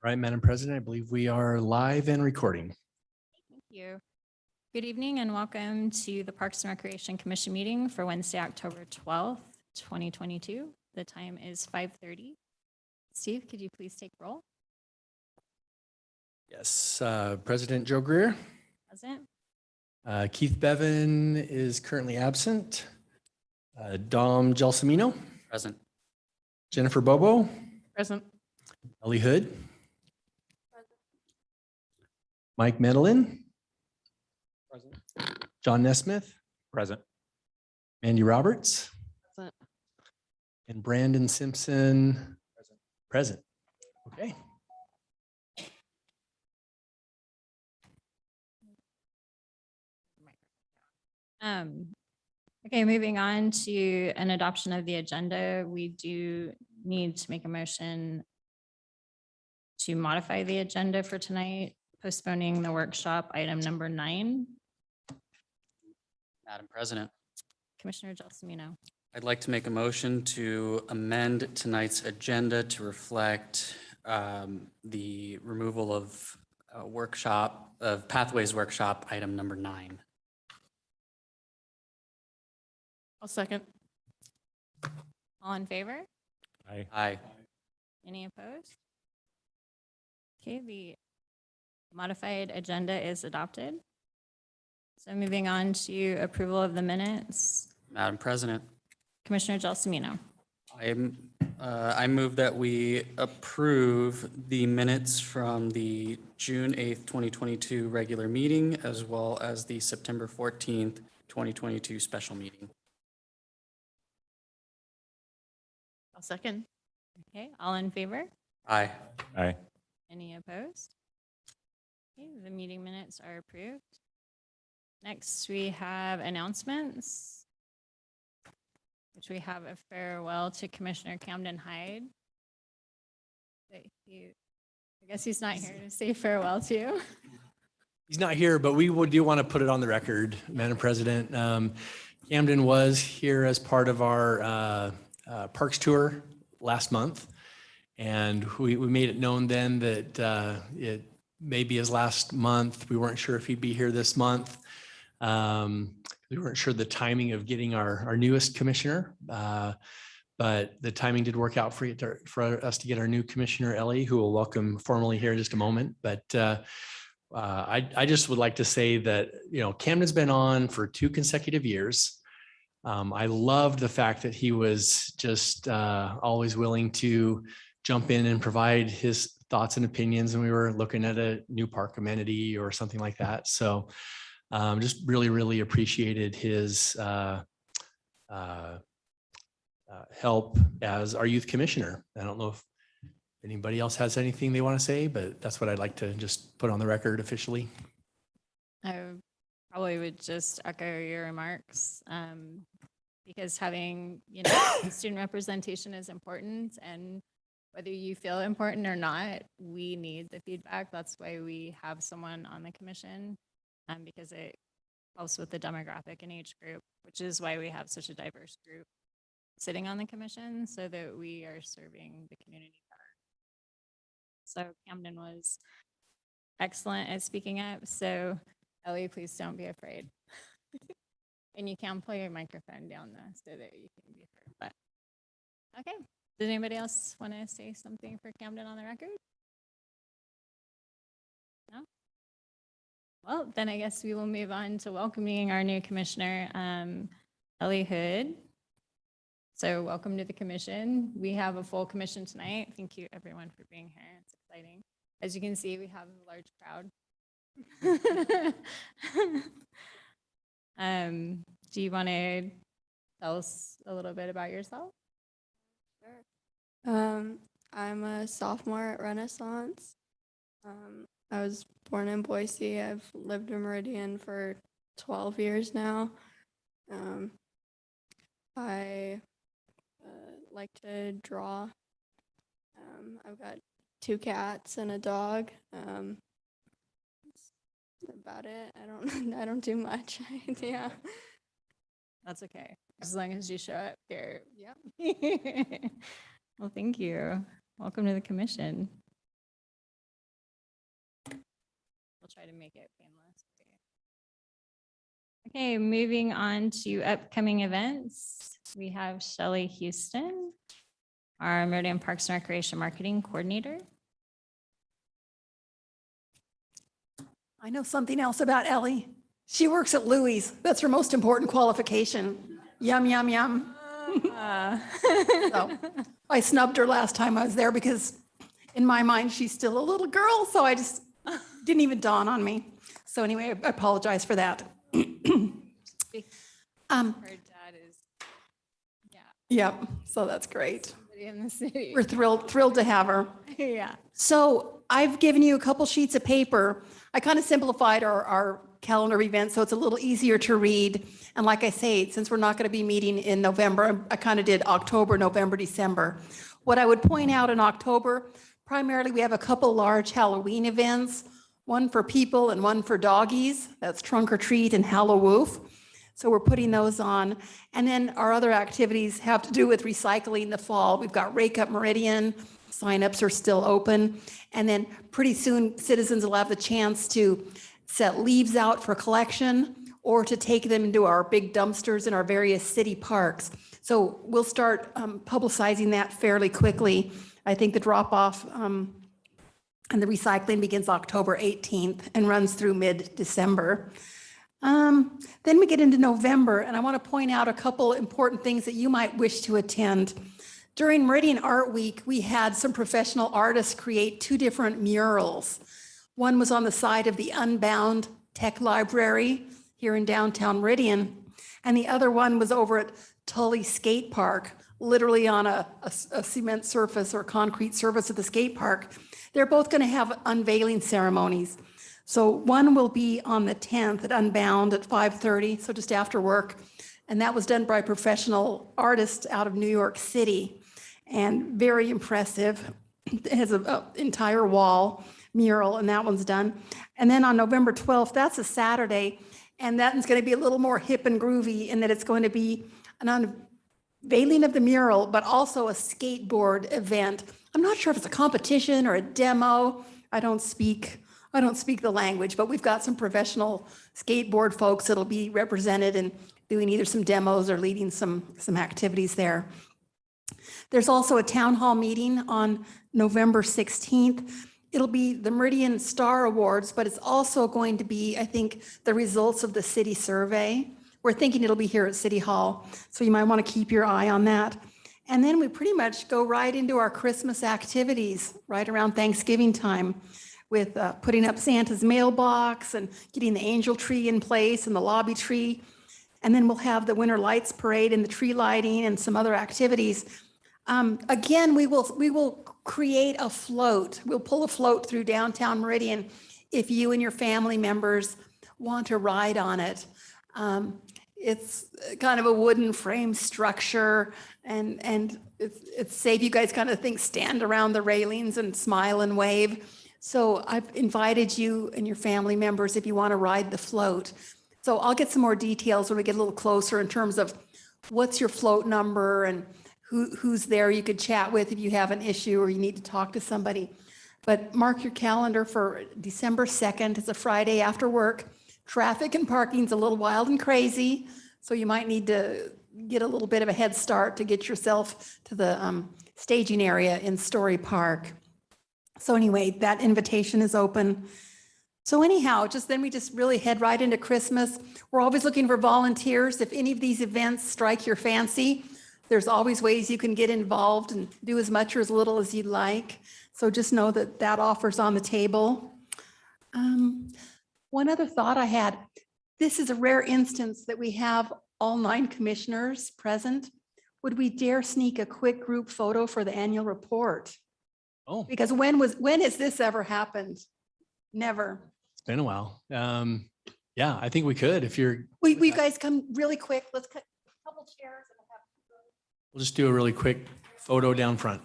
All right, Madam President, I believe we are live and recording. Thank you. Good evening and welcome to the Parks and Recreation Commission meeting for Wednesday, October 12th, 2022. The time is 5:30. Steve, could you please take roll? Yes, President Joe Greer. Present. Keith Bevan is currently absent. Dom Gelsomino. Present. Jennifer Bobo. Present. Ellie Hood. Mike Medellin. Present. John Nesmith. Present. Mandy Roberts. Present. And Brandon Simpson. Present. Okay. Okay, moving on to an adoption of the agenda. We do need to make a motion to modify the agenda for tonight, postponing the workshop item number 9. Madam President, Commissioner Gelsomino. I'd like to make a motion to amend tonight's agenda to reflect the removal of Pathways Workshop item number 9. I'll second. All in favor? Aye. Any opposed? Okay, the modified agenda is adopted. So moving on to approval of the minutes, Madam President, Commissioner Gelsomino. I move that we approve the minutes from the June 8th, 2022 regular meeting, as well as the September 14th, 2022 special meeting. I'll second. Okay, all in favor? Aye. Aye. Any opposed? Okay, the meeting minutes are approved. Next, we have announcements, which we have a farewell to Commissioner Camden Hyde. I guess he's not here to say farewell to. He's not here, but we do want to put it on the record, Madam President. Camden was here as part of our Parks tour last month. And we made it known then that it may be his last month. We weren't sure if he'd be here this month. We weren't sure the timing of getting our newest commissioner, but the timing did work out for us to get our new commissioner, Ellie, who we'll welcome formally here in just a moment. But I just would like to say that, Camden's been on for 2 consecutive years. I loved the fact that he was just always willing to jump in and provide his thoughts and opinions. And we were looking at a new park amenity or something like that. So just really, really appreciated his help as our youth commissioner. I don't know if anybody else has anything they want to say, but that's what I'd like to just put on the record officially. I probably would just echo your remarks, because having, student representation is important, and whether you feel important or not, we need the feedback. That's why we have someone on the commission, because it helps with the demographic and age group, which is why we have such a diverse group sitting on the commission, so that we are serving the community better. So Camden was excellent at speaking up. So Ellie, please don't be afraid. And you can pull your microphone down though, so that you can be heard. But okay, does anybody else want to say something for Camden on the record? No? Well, then I guess we will move on to welcoming our new commissioner, Ellie Hood. So welcome to the commission. We have a full commission tonight. Thank you everyone for being here. It's exciting. As you can see, we have a large crowd. Do you want to tell us a little bit about yourself? Sure. I'm a sophomore at Renaissance. I was born in Boise. I've lived in Meridian for 12 years now. I like to draw. I've got 2 cats and a dog. That's about it. I don't do much. Yeah. That's okay, as long as you show up here. Yep. Well, thank you. Welcome to the commission. try to make it painless. for you. Okay, moving on to upcoming events. We have Shelley Houston, our Meridian Parks and Recreation Marketing Coordinator. I know something else about Ellie. She works at Louis. That's her most important qualification. Yum, yum, yum. So, I snubbed her last time I was there because in my mind, she's still a little girl. So I just didn't even dawn on me. So anyway, I apologize for that. Her dad is, yeah, Yep. So that's great. somebody in the city. We're thrilled to have her. Yeah. So I've given you a couple sheets of paper. I kind of simplified our calendar events so it's a little easier to read. And like I say, since we're not going to be meeting in November, I kind of did October, November, December. What I would point out in October, primarily we have a couple large Halloween events, one for people and one for doggies. That's Trunk or Treat and Hallowoof. So we're putting those on. And then our other activities have to do with recycling the fall. We've got Rake Up Meridian. Signups are still open. And then pretty soon citizens will have the chance to set leaves out for collection or to take them into our big dumpsters in our various city parks. So we'll start publicizing that fairly quickly. I think the drop off and the recycling begins October 18th and runs through mid-December. Then we get into November, and I want to point out a couple important things that you might wish to attend. During Meridian Art Week, we had some professional artists create 2 different murals. One was on the side of the Unbound Tech Library here in downtown Meridian, and the other one was over at Tully Skate Park, literally on a cement surface or concrete surface of the skate park. They're both going to have unveiling ceremonies. So one will be on the 10th at Unbound at 5:30, so just after work. And that was done by professional artists out of New York City and very impressive. It has an entire wall mural and that one's done. And then on November 12th, that's a Saturday. And that is going to be a little more hip and groovy in that it's going to be an unveiling of the mural, but also a skateboard event. I'm not sure if it's a competition or a demo. I don't speak the language, but we've got some professional skateboard folks that'll be represented and doing either some demos or leading some activities there. There's also a town hall meeting on November 16th. It'll be the Meridian Star Awards, but it's also going to be, I think, the results of the city survey. We're thinking it'll be here at City Hall, so you might want to keep your eye on that. And then we pretty much go right into our Christmas activities right around Thanksgiving time with putting up Santa's mailbox and getting the angel tree in place and the lobby tree. And then we'll have the Winter Lights Parade and the tree lighting and some other activities. Again, we will create a float. We'll pull a float through downtown Meridian if you and your family members want to ride on it. It's kind of a wooden frame structure and it's safe. You guys kind of think stand around the railings and smile and wave. So I've invited you and your family members if you want to ride the float. So I'll get some more details when we get a little closer in terms of what's your float number and who's there you could chat with if you have an issue or you need to talk to somebody. But mark your calendar for December 2nd. It's a Friday after work. Traffic and parking's a little wild and crazy, so you might need to get a little bit of a head start to get yourself to the staging area in Story Park. So anyway, that invitation is open. So anyhow, we just really head right into Christmas. We're always looking for volunteers. If any of these events strike your fancy, there's always ways you can get involved and do as much or as little as you'd like. So just know that that offer's on the table. One other thought I had, this is a rare instance that we have all 9 commissioners present. Would we dare sneak a quick group photo for the annual report? Oh, Because when has this ever happened? Never. it's been a while. Yeah, I think we could if you're, Will you guys come really quick? Let's cut a couple chairs. we'll just do a really quick photo down front.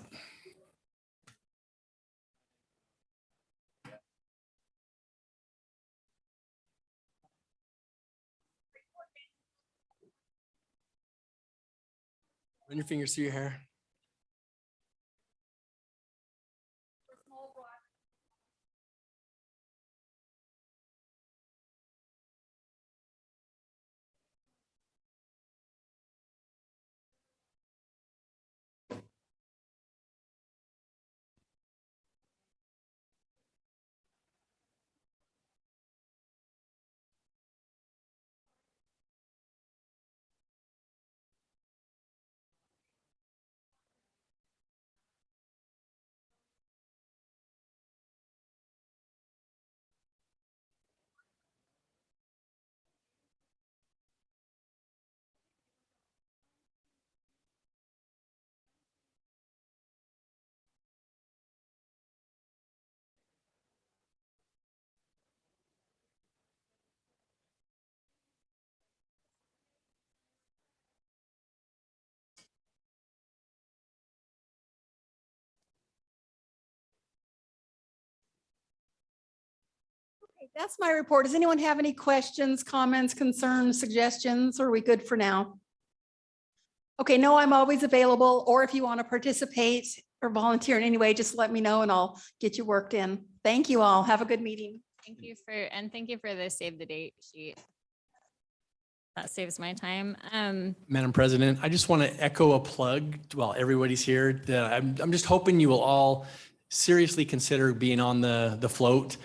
Run your fingers through your hair. That's my report. Does anyone have any questions, comments, concerns, suggestions? Or are we good for now? Okay, no, I'm always available, or if you want to participate or volunteer in any way, just let me know and I'll get you worked in. Thank you all. Have a good meeting. Thank you for the save the date sheet. That saves my time. Madam President, I just want to echo a plug while everybody's here. That I'm just hoping you will all seriously consider being on the float.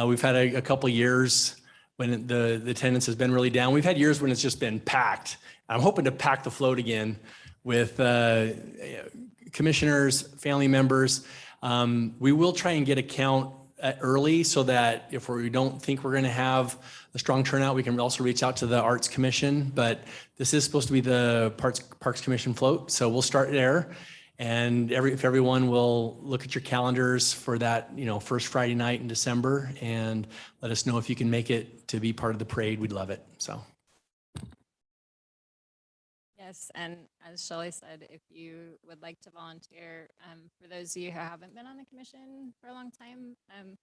We've had a couple years when the attendance has been really down. We've had years when it's just been packed. I'm hoping to pack the float again with commissioners, family members. We will try and get a count early so that if we don't think we're going to have a strong turnout, we can also reach out to the Arts Commission. But this is supposed to be the Parks Commission float, so we'll start there. And if everyone will look at your calendars for that, first Friday night in December, and let us know if you can make it to be part of the parade. We'd love it. So. Yes, and as Shelley said, if you would like to volunteer, for those of you who haven't been on the commission for a long time, I'm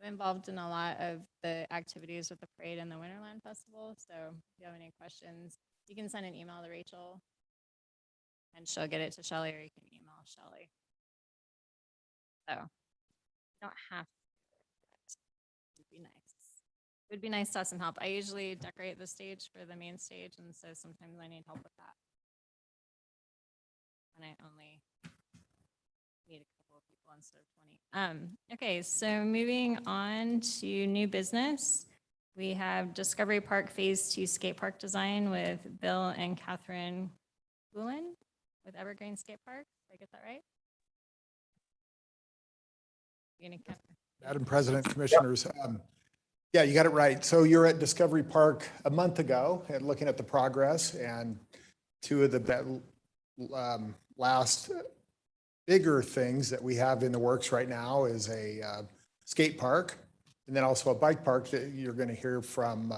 involved in a lot of the activities with the parade and the Winterland Festival. So if you have any questions, you can send an email to Rachel and she'll get it to Shelley, or you can email Shelley. So you don't have to. It would be nice. It would be nice to have some help. I usually decorate the stage for the main stage, and so sometimes I need help with that. And I only need a couple of people instead of 20. Okay, so moving on to new business. We have Discovery Park Phase 2 skate park design with Bill and Catherine Poulin with Evergreen Skate Park. Did I get that right? Madam President, Commissioners, yeah, you got it right. So you're at Discovery Park a month ago and looking at the progress, and two of the last bigger things that we have in the works right now is a skate park, and then also a bike park that you're going to hear from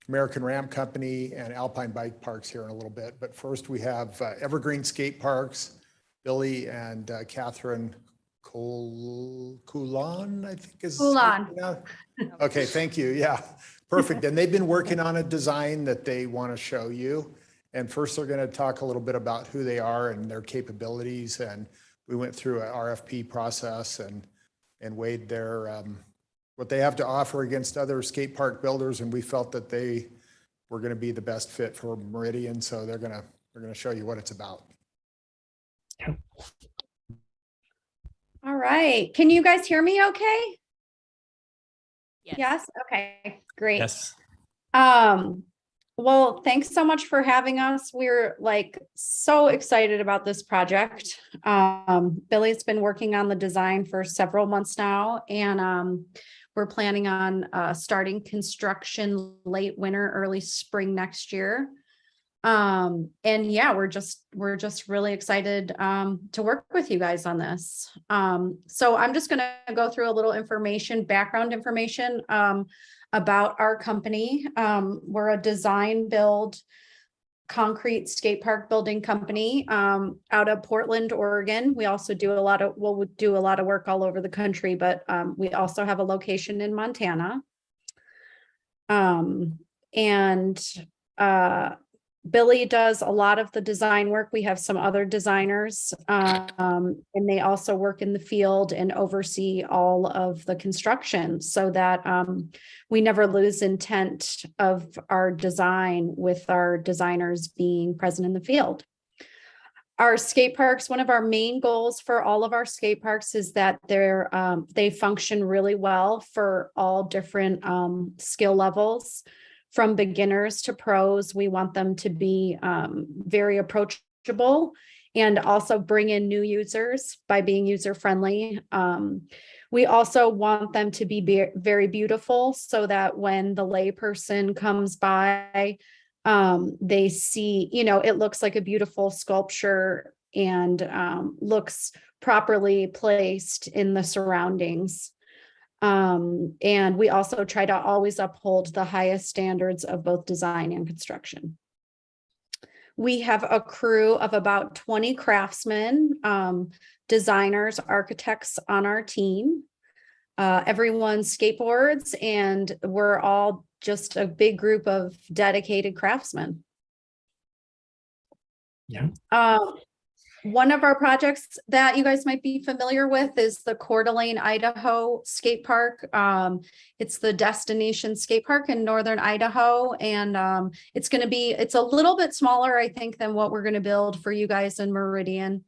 American Ramp Company and Alpine Bike Parks here in a little bit. But first we have Evergreen Skate Parks, Billy and Catherine Coulon, I think is. Coulon. Okay, thank you. Yeah, perfect. And they've been working on a design that they want to show you. And first they're going to talk a little bit about who they are and their capabilities. And we went through an RFP process and weighed their what they have to offer against other skate park builders. And we felt that they were going to be the best fit for Meridian. So they're going to show you what it's about. All right. Can you guys hear me okay? Yes. Yes? Okay, great. Yes. Well, thanks so much for having us. We're like so excited about this project. Billy's been working on the design for several months now, and we're planning on starting construction late winter, early spring next year. And yeah, we're just really excited to work with you guys on this. So I'm just going to go through a little background information about our company. We're a design build concrete skate park building company out of Portland, Oregon. We also do we'll do a lot of work all over the country, but we also have a location in Montana. Billy does a lot of the design work. We have some other designers, and they also work in the field and oversee all of the construction so that we never lose intent of our design with our designers being present in the field. Our skate parks, one of our main goals for all of our skate parks is that they function really well for all different skill levels. From beginners to pros, we want them to be very approachable and also bring in new users by being user-friendly. We also want them to be very beautiful so that when the layperson comes by, they see, it looks like a beautiful sculpture and looks properly placed in the surroundings. And we also try to always uphold the highest standards of both design and construction. We have a crew of about 20 craftsmen, designers, architects on our team. everyone skateboards, and we're all just a big group of dedicated craftsmen. Yeah. One of our projects that you guys might be familiar with is the Coeur d'Alene, Idaho skate park. It's the destination skate park in northern Idaho, and it's a little bit smaller, I think, than what we're going to build for you guys in Meridian.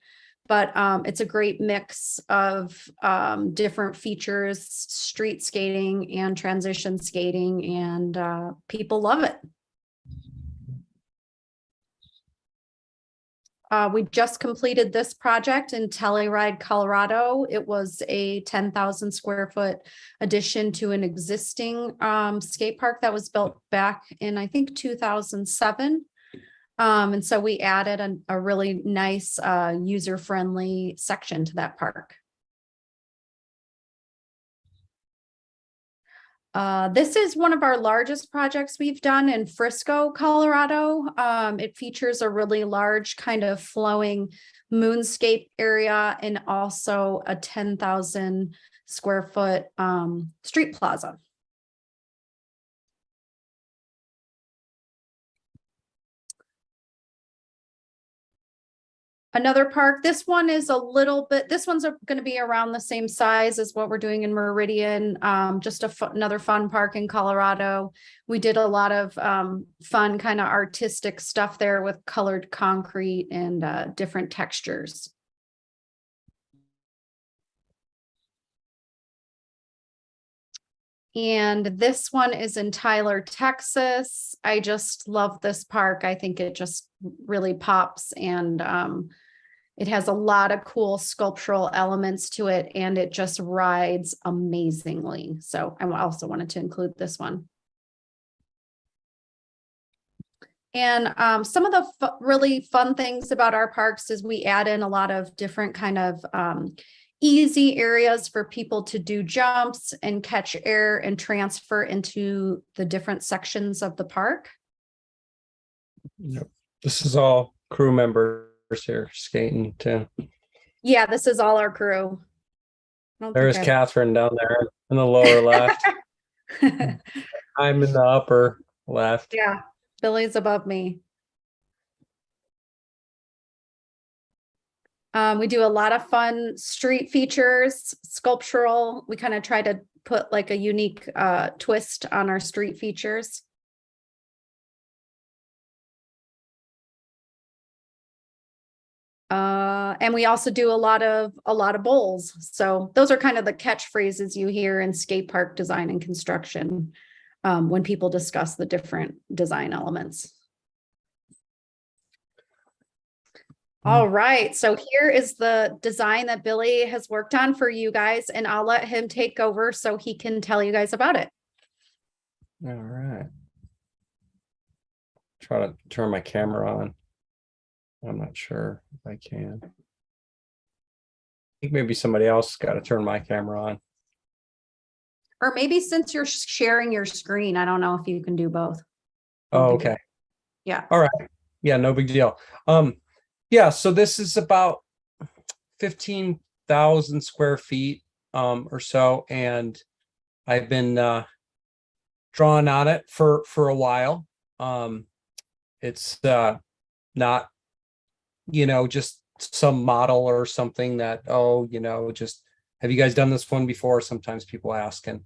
But it's a great mix of different features, street skating and transition skating, and people love it. We just completed this project in Telluride, Colorado. It was a 10,000 square foot addition to an existing skate park that was built back in, I think, 2007. And so we added a really nice user-friendly section to that park. This is one of our largest projects we've done in Frisco, Colorado. It features a really large kind of flowing moonscape area and also a 10,000 square foot street plaza. Another park, this one is a little bit, this one's going to be around the same size as what we're doing in Meridian, just another fun park in Colorado. We did a lot of fun kind of artistic stuff there with colored concrete and different textures. And this one is in Tyler, Texas. I just love this park. I think it just really pops, and it has a lot of cool sculptural elements to it, and it just rides amazingly. So I also wanted to include this one. And some of the really fun things about our parks is we add in a lot of different kind of easy areas for people to do jumps and catch air and transfer into the different sections of the park. Yep. This is all crew members here skating too. Yeah, this is all our crew. There's Catherine down there in the lower left. I'm in the upper left. Yeah, Billy's above me. We do a lot of fun street features, sculptural. We kind of try to put like a unique twist on our street features. And we also do a lot of bowls. So those are kind of the catchphrases you hear in skate park design and construction when people discuss the different design elements. All right, so here is the design that Billy has worked on for you guys, and I'll let him take over so he can tell you guys about it. All right. Try to turn my camera on. I'm not sure if I can. I think maybe somebody else got to turn my camera on. Or maybe since you're sharing your screen, I don't know if you can do both. Oh, okay. Yeah. All right. Yeah, no big deal. Yeah, so this is about 15,000 square feet or so, and I've been drawing on it for a while. It's not, just some model or something that, just have you guys done this one before? Sometimes people ask, and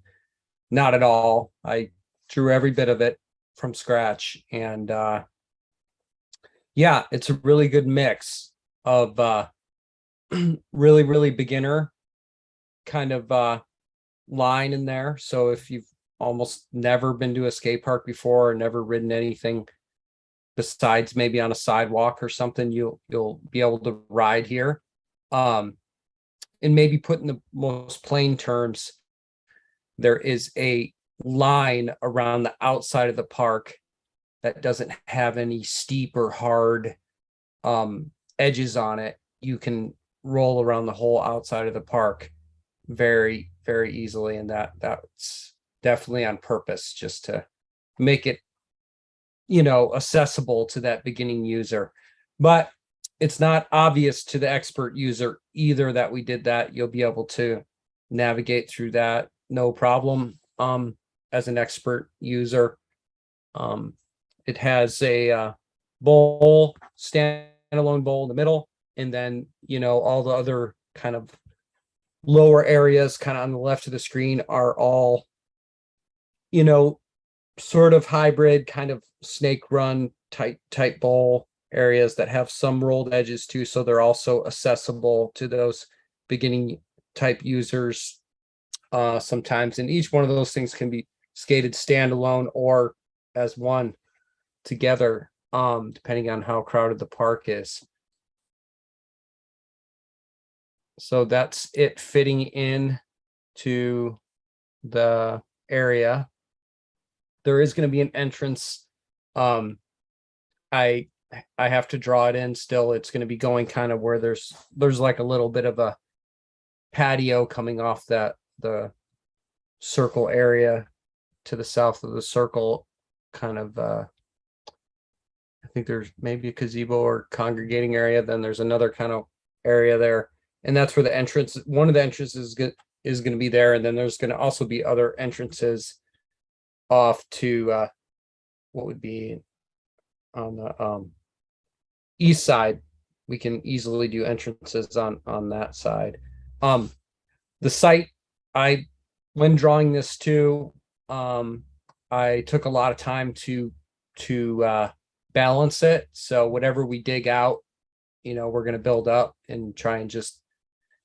not at all. I drew every bit of it from scratch, and yeah, it's a really good mix of really, really beginner kind of line in there. So if you've almost never been to a skate park before or never ridden anything besides maybe on a sidewalk or something, you'll be able to ride here. And maybe put in the most plain terms, there is a line around the outside of the park that doesn't have any steep or hard edges on it. You can roll around the whole outside of the park very, very easily. And that's definitely on purpose, just to make it, accessible to that beginning user. But it's not obvious to the expert user either that we did that. You'll be able to navigate through that no problem, as an expert user. It has a bowl, standalone bowl in the middle, and then, you know, all the other kind of lower areas kind of on the left of the screen are all, you know, sort of hybrid kind of snake run type bowl areas that have some rolled edges too. So they're also accessible to those beginning type users sometimes. And each one of those things can be skated standalone or as one together, depending on how crowded the park is. So that's it fitting in to the area. There is going to be an entrance. I have to draw it in still. It's going to be going kind of where there's like a little bit of a patio coming off the circle area to the south of the circle, kind of I think there's maybe a gazebo or congregating area. Then there's another kind of area there, and that's where the entrance, one of the entrances is going to be there. And then there's going to also be other entrances off to what would be on the east side. We can easily do entrances on that side. The site, when drawing this too, I took a lot of time to balance it. So whatever we dig out, you know, we're going to build up and try and just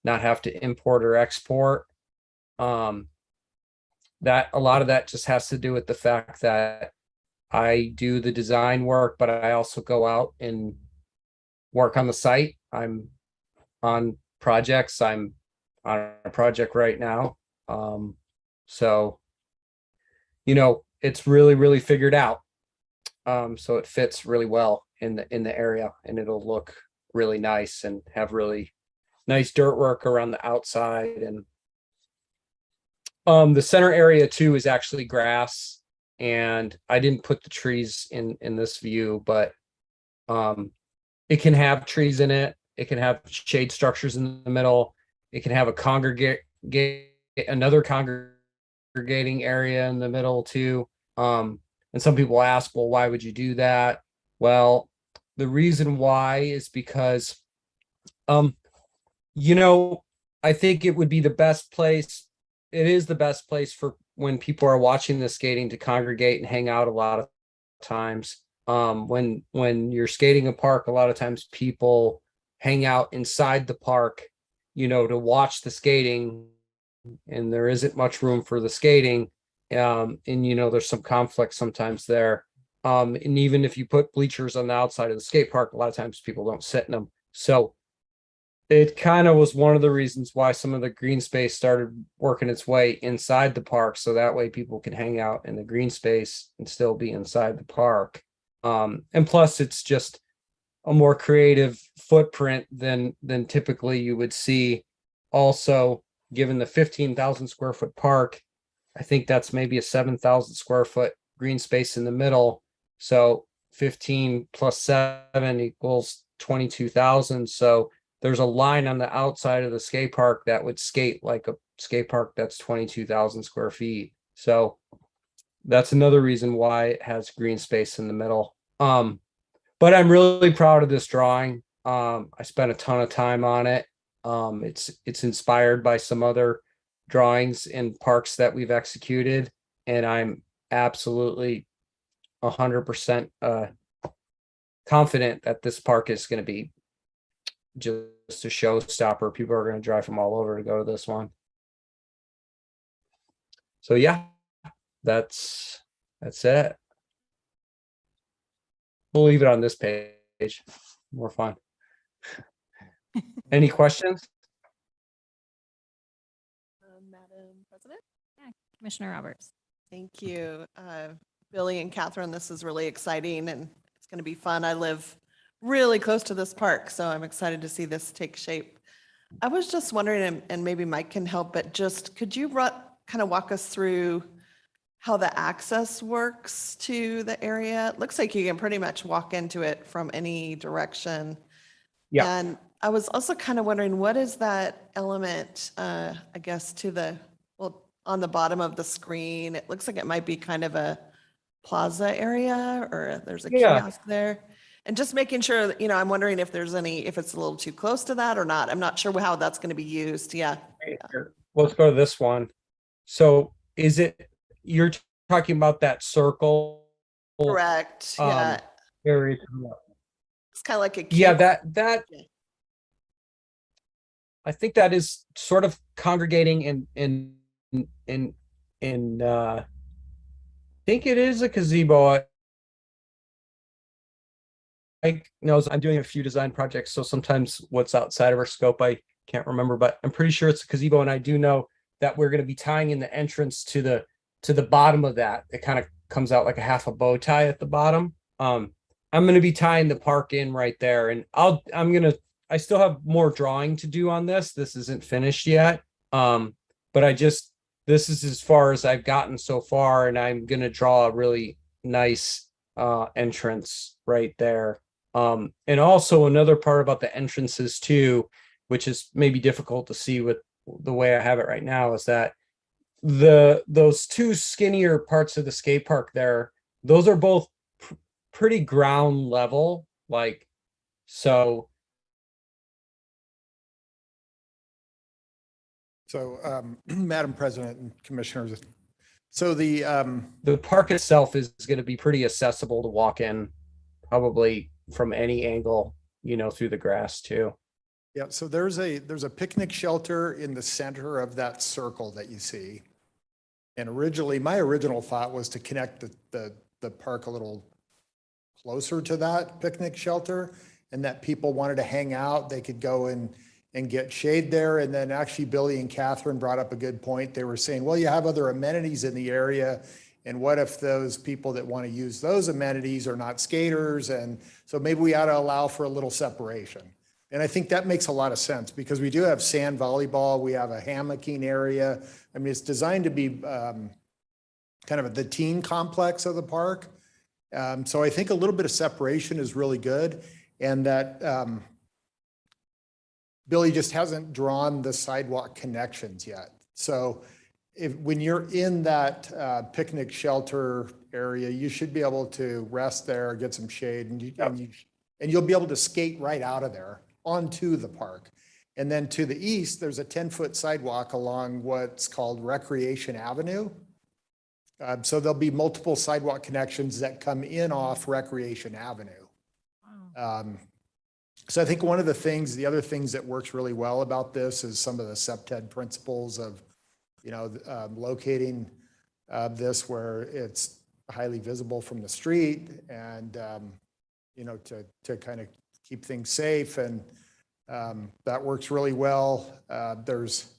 not have to import or export. That a lot of that just has to do with the fact that I do the design work, but I also go out and work on the site. I'm on projects. I'm on a project right now. So, you know, it's really figured out. So it fits really well in the area, and it'll look really nice and have really nice dirt work around the outside. And the center area too is actually grass, and I didn't put the trees in this view, but it can have trees in it. It can have shade structures in the middle. It can have another congregating area in the middle too. And some people ask, well, why would you do that? Well, the reason why is because, you know, I think it would be the best place. It is the best place for when people are watching the skating to congregate and hang out a lot of times. When you're skating a park, a lot of times people hang out inside the park, you know, to watch the skating, and there isn't much room for the skating. And, you know, there's some conflict sometimes there. And even if you put bleachers on the outside of the skate park, a lot of times people don't sit in them. So it kind of was one of the reasons why some of the green space started working its way inside the park. So that way people can hang out in the green space and still be inside the park. And plus it's just a more creative footprint than typically you would see. Also, given the 15,000 square foot park, I think that's maybe a 7,000 square foot green space in the middle. So 15 plus 7 equals 22,000. So there's a line on the outside of the skate park that would skate like a skate park that's 22,000 square feet. So that's another reason why it has green space in the middle. But I'm really proud of this drawing. I spent a ton of time on it. It's inspired by some other drawings in parks that we've executed, and I'm absolutely 100% confident that this park is going to be just a showstopper. People are going to drive from all over to go to this one. So yeah, that's it. We'll leave it on this page. More fun. Any questions? Madam President? Commissioner Roberts. Thank you. Billy and Catherine, this is really exciting and it's going to be fun. I live really close to this park, so I'm excited to see this take shape. I was just wondering, and maybe Mike can help, but just could you kind of walk us through how the access works to the area? It looks like you can pretty much walk into it from any direction. Yeah. And I was also kind of wondering, what is that element, I guess, to the, well, on the bottom of the screen. It looks like it might be kind of a plaza area or there's a Yeah. kiosk there. And just making sure, that, I'm wondering if there's if it's a little too close to that or not. I'm not sure how that's going to be used. Yeah. Here, let's go to this one. So is it, you're talking about that circle? Correct. Yeah. Area? It's kind of like a Yeah, kiosk. that, Yeah. I think that is sort of congregating in I think it is a gazebo. I know I'm doing a few design projects, so sometimes what's outside of our scope, I can't remember, but I'm pretty sure it's a gazebo. And I do know that we're going to be tying in the entrance to the bottom of that. It kind of comes out like a half a bow tie at the bottom. I'm going to be tying the park in right there, and I still have more drawing to do on this. This isn't finished yet. But this is as far as I've gotten so far, and I'm going to draw a really nice entrance right there. And also another part about the entrances too, which is maybe difficult to see with the way I have it right now, is that those two skinnier parts of the skate park there, those are both pretty ground level, like, so. So, Madam President and Commissioners, so the park itself is going to be pretty accessible to walk in, probably from any angle, through the grass too. yeah, so there's a picnic shelter in the center of that circle that you see. And my original thought was to connect the park a little closer to that picnic shelter, and that people wanted to hang out, they could go and get shade there. And then actually Billy and Catherine brought up a good point. They were saying, well, you have other amenities in the area. And what if those people that want to use those amenities are not skaters? And so maybe we ought to allow for a little separation. And I think that makes a lot of sense because we do have sand volleyball. We have a hammocking area. I mean, it's designed to be kind of the teen complex of the park. So I think a little bit of separation is really good. And that Billy just hasn't drawn the sidewalk connections yet. So when you're in that picnic shelter area, you should be able to rest there, get some shade, and you'll be able to skate right out of there onto the park. And then to the east, there's a 10-foot sidewalk along what's called Recreation Avenue. So there'll be multiple sidewalk connections that come in off Recreation Avenue. So I think one of the other things that works really well about this is some of the SEPTED principles of, locating this where it's highly visible from the street and, to kind of keep things safe. And that works really well. There's,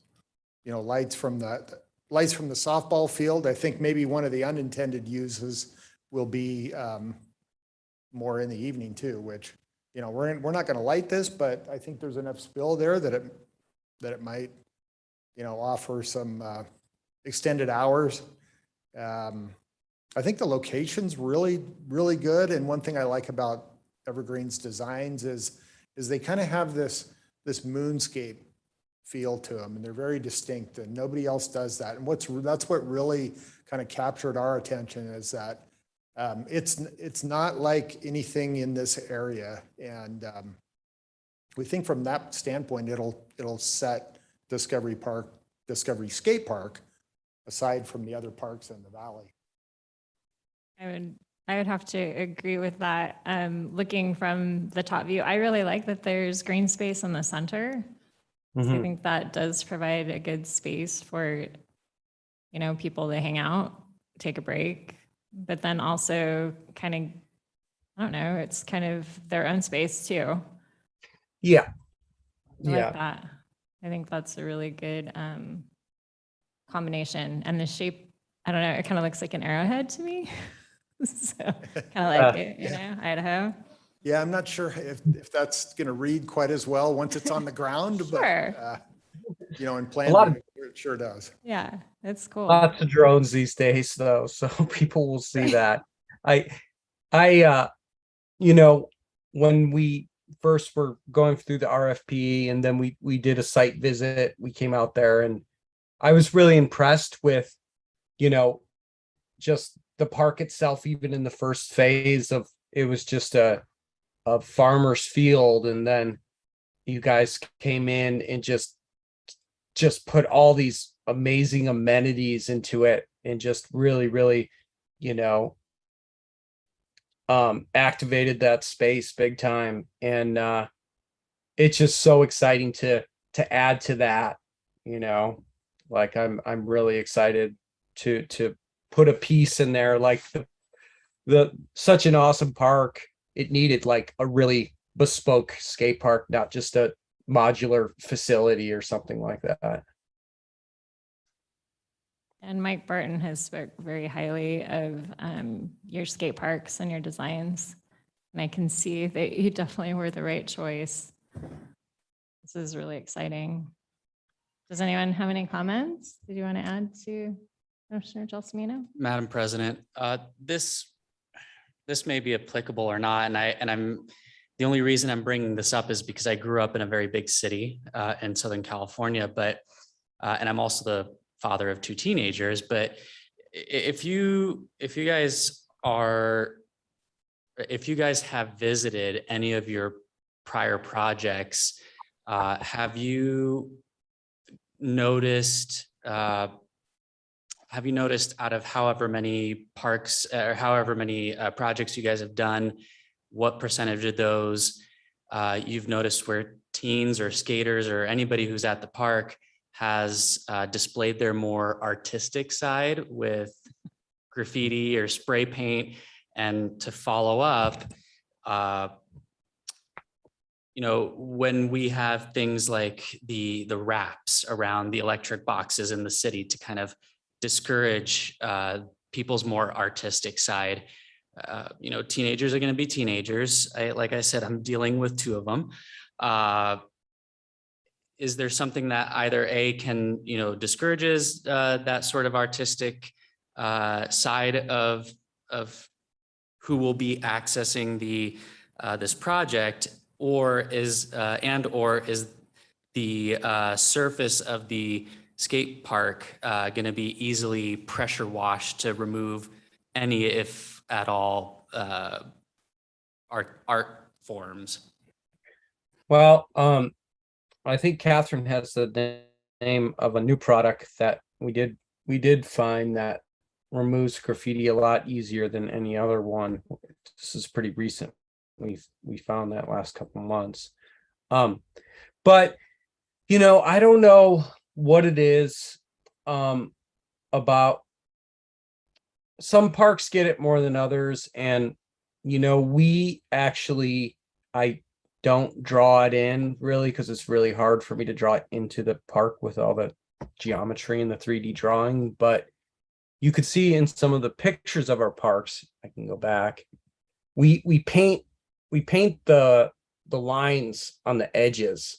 lights from the softball field. I think maybe one of the unintended uses will be more in the evening too, which, we're not going to light this, but I think there's enough spill there that it might, offer some extended hours. I think the location's really, really good. And one thing I like about Evergreen's designs is they kind of have this moonscape feel to them, and they're very distinct, and nobody else does that. And that's what really kind of captured our attention, is that it's not like anything in this area. And we think from that standpoint, it'll set Discovery Skate Park aside from the other parks in the valley. I would have to agree with that. Looking from the top view, I really like that there's green space in the center. So I think that does provide a good space for, people to hang out, take a break, but then also kind of, I don't know, it's kind of their own space too. Yeah. I like that. I think that's a really good combination. And the shape, I don't know, it kind of looks like an arrowhead to me. So kind of like it, Idaho. Yeah, I'm not sure if that's going to read quite as well once it's on the ground, Sure. but in plan, it sure does. Yeah, it's cool. Lots of drones these days, though, so people will see that. When we first were going through the RFP, and then we did a site visit, we came out there, and I was really impressed with, you know, just the park itself. Even in the first phase of it was just a farmer's field, and then you guys came in and just put all these amazing amenities into it, and just really, you know, activated that space big time. And it's just so exciting to add to that, you know. Like I'm really excited to put a piece in there, like the such an awesome park. It needed like a really bespoke skate park, not just a modular facility or something like that. And Mike Barton has spoke very highly of your skate parks and your designs. And I can see that you definitely were the right choice. This is really exciting. Does anyone have any comments? Did you want to add to Commissioner Gelsomino? Madam President, this may be applicable or not, and I'm the only reason I'm bringing this up is because I grew up in a very big city in Southern California, but and I'm also the father of 2 teenagers. But if you guys have visited any of your prior projects, have you noticed out of however many parks or however many projects you guys have done, what percentage of those you've noticed where teens or skaters or anybody who's at the park has displayed their more artistic side with graffiti or spray paint? And to follow up, you know, when we have things like the wraps around the electric boxes in the city to kind of discourage people's more artistic side, you know, teenagers are going to be teenagers. Like I said, I'm dealing with 2 of them. Is there something that either A, can, you know, discourages that sort of artistic side of who will be accessing this project, or is the surface of the skate park going to be easily pressure washed to remove any, if at all, art forms? Well, I think Catherine has the name of a new product that we did find that removes graffiti a lot easier than any other one. This is pretty recent. We found that last couple months. But you know, I don't know what it is about. Some parks get it more than others, and you know, I don't draw it in really because it's really hard for me to draw it into the park with all the geometry and the 3D drawing. But you could see in some of the pictures of our parks, I can go back, we paint the lines on the edges.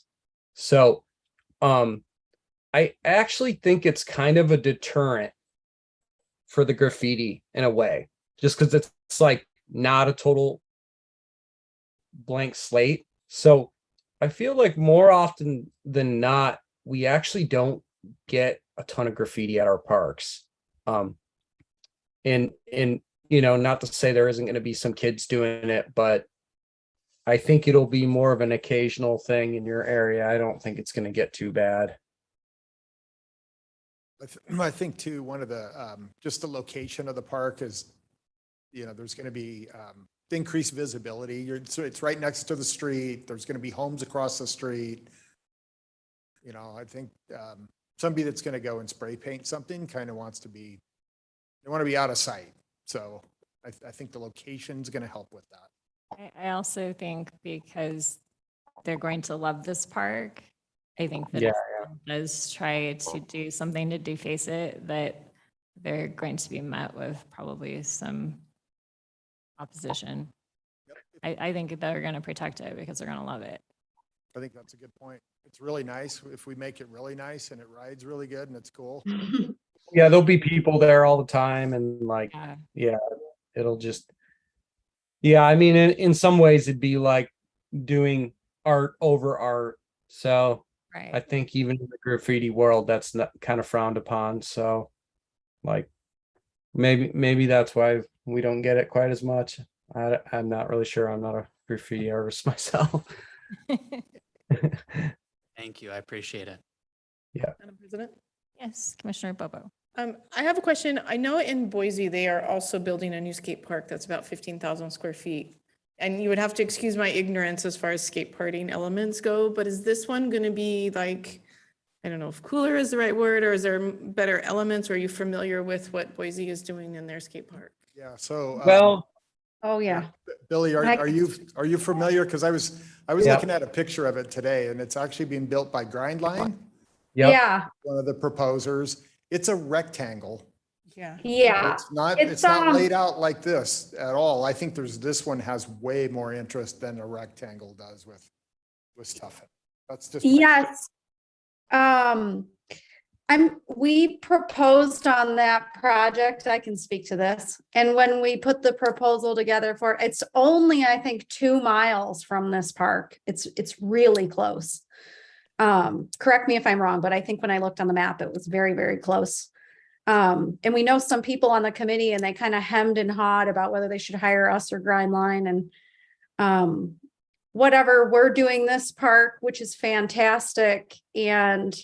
So I actually think it's kind of a deterrent for the graffiti in a way, just because it's like not a total blank slate. So I feel like more often than not, we actually don't get a ton of graffiti at our parks. And you know, not to say there isn't going to be some kids doing it, but I think it'll be more of an occasional thing in your area. I don't think it's going to get too bad. I think too, one of the, just the location of the park is, you know, there's going to be increased visibility. So it's right next to the street. There's going to be homes across the street. You know, I think somebody that's going to go and spray paint something kind of wants to be, they want to be out of sight. So I think the location's going to help with that. I also think because they're going to love this park, I think that Yeah, if someone does try to do something to deface it, that they're going to be met with probably some opposition. I think they're going to protect it because they're going to love it. I think that's a good point. It's really nice if we make it really nice and it rides really good and it's cool. Yeah, there'll be people there all the time, and like, Yeah. yeah, it'll just, yeah, I mean, in some ways it'd be like doing art over art. So I Right. think even in the graffiti world, that's not kind of frowned upon. So like maybe that's why we don't get it quite as much. I'm not really sure. I'm not a graffiti artist myself. Thank you. I appreciate it. Madam President? Yes, Commissioner Bobo. I have a question. I know in Boise, they are also building a new skate park that's about 15,000 square feet. And you would have to excuse my ignorance as far as skate parking elements go, but is this one going to be like, I don't know if cooler is the right word, or is there better elements? Or are you familiar with what Boise is doing in their skate park? Yeah, so. Well, Oh, yeah. Billy, I- are you familiar? Because I was Yeah. looking at a picture of it today, and it's actually being built by Grindline, yep. Yeah, one of the proposers. It's a rectangle. Yeah. yeah. It's not It's laid out like this at all. I think this one has way more interest than a rectangle does with stuff. That's just. Yes. We proposed on that project, I can speak to this. And when we put the proposal together for, it's only, I think, 2 miles from this park. It's really close. Correct me if I'm wrong, but I think when I looked on the map, it was very, very close. And we know some people on the committee and they kind of hemmed and hawed about whether they should hire us or Grindline and, whatever, we're doing this park, which is fantastic. And,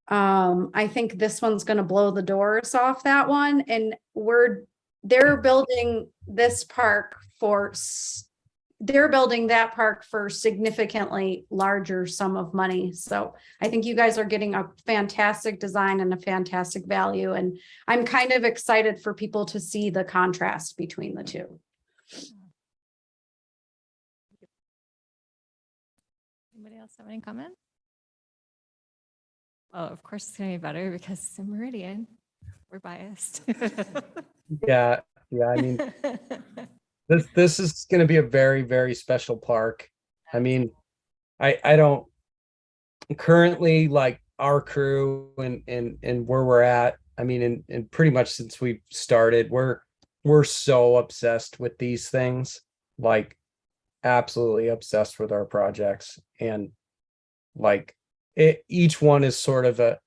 I think this one's going to blow the doors off that one. And they're building this park they're building that park for significantly larger sum of money. So I think you guys are getting a fantastic design and a fantastic value. And I'm kind of excited for people to see the contrast between the two. Anybody else have any comments? Oh, of course it's gonna be better because it's in Meridian. We're biased. Yeah. I mean, this is going to be a very, very special park. I mean, I don't currently, like, our crew and where we're at. I mean, and pretty much since we've started, we're so obsessed with these things, like absolutely obsessed with our projects. And like each one is sort of a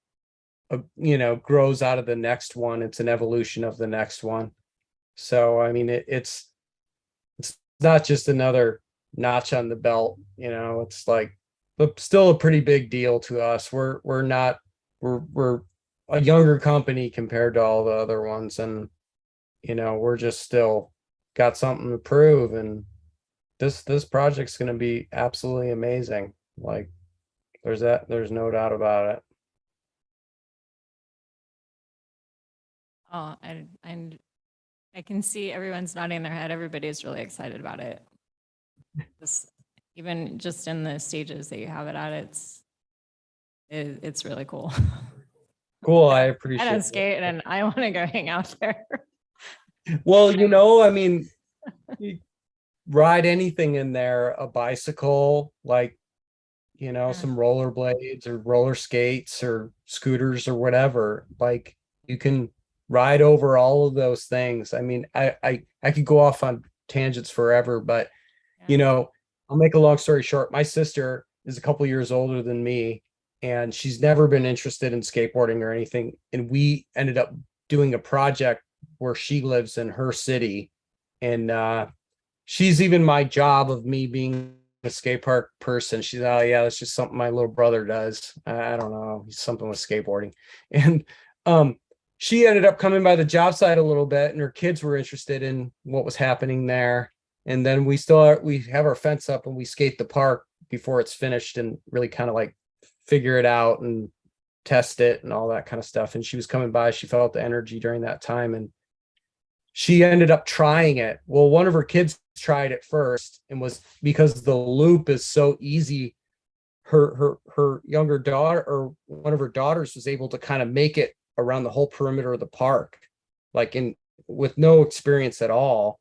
grows out of the next one. It's an evolution of the next one. So I mean, it's not just another notch on the belt, it's like, but still a pretty big deal to us. We're a younger company compared to all the other ones, and we're just still got something to prove. And this project's going to be absolutely amazing. Like, there's no doubt about it. Oh, and I can see everyone's nodding their head. Everybody's really excited about it. Even just in the stages that you have it at, it's really cool. Cool. I I appreciate don't it. skate and I want to go hang out there. Well, I mean, you ride anything in there, a bicycle, like, some rollerblades or roller skates or scooters or whatever. Like, you can ride over all of those things. I mean, I could go off on tangents forever, but I'll make a long story short. My sister is a couple years older than me, and she's never been interested in skateboarding or anything. And we ended up doing a project where she lives in her city. And she's even my job of me being a skate park person. She's, oh yeah, that's just something my little brother does. I don't know, something with skateboarding. And she ended up coming by the job site a little bit, and her kids were interested in what was happening there. And then we have our fence up and we skate the park before it's finished and really kind of like figure it out and test it and all that kind of stuff. And she was coming by, she felt the energy during that time, and she ended up trying it. Well, one of her kids tried it first, and was, because the loop is so easy, her younger daughter, or one of her daughters, was able to kind of make it around the whole perimeter of the park, like with no experience at all,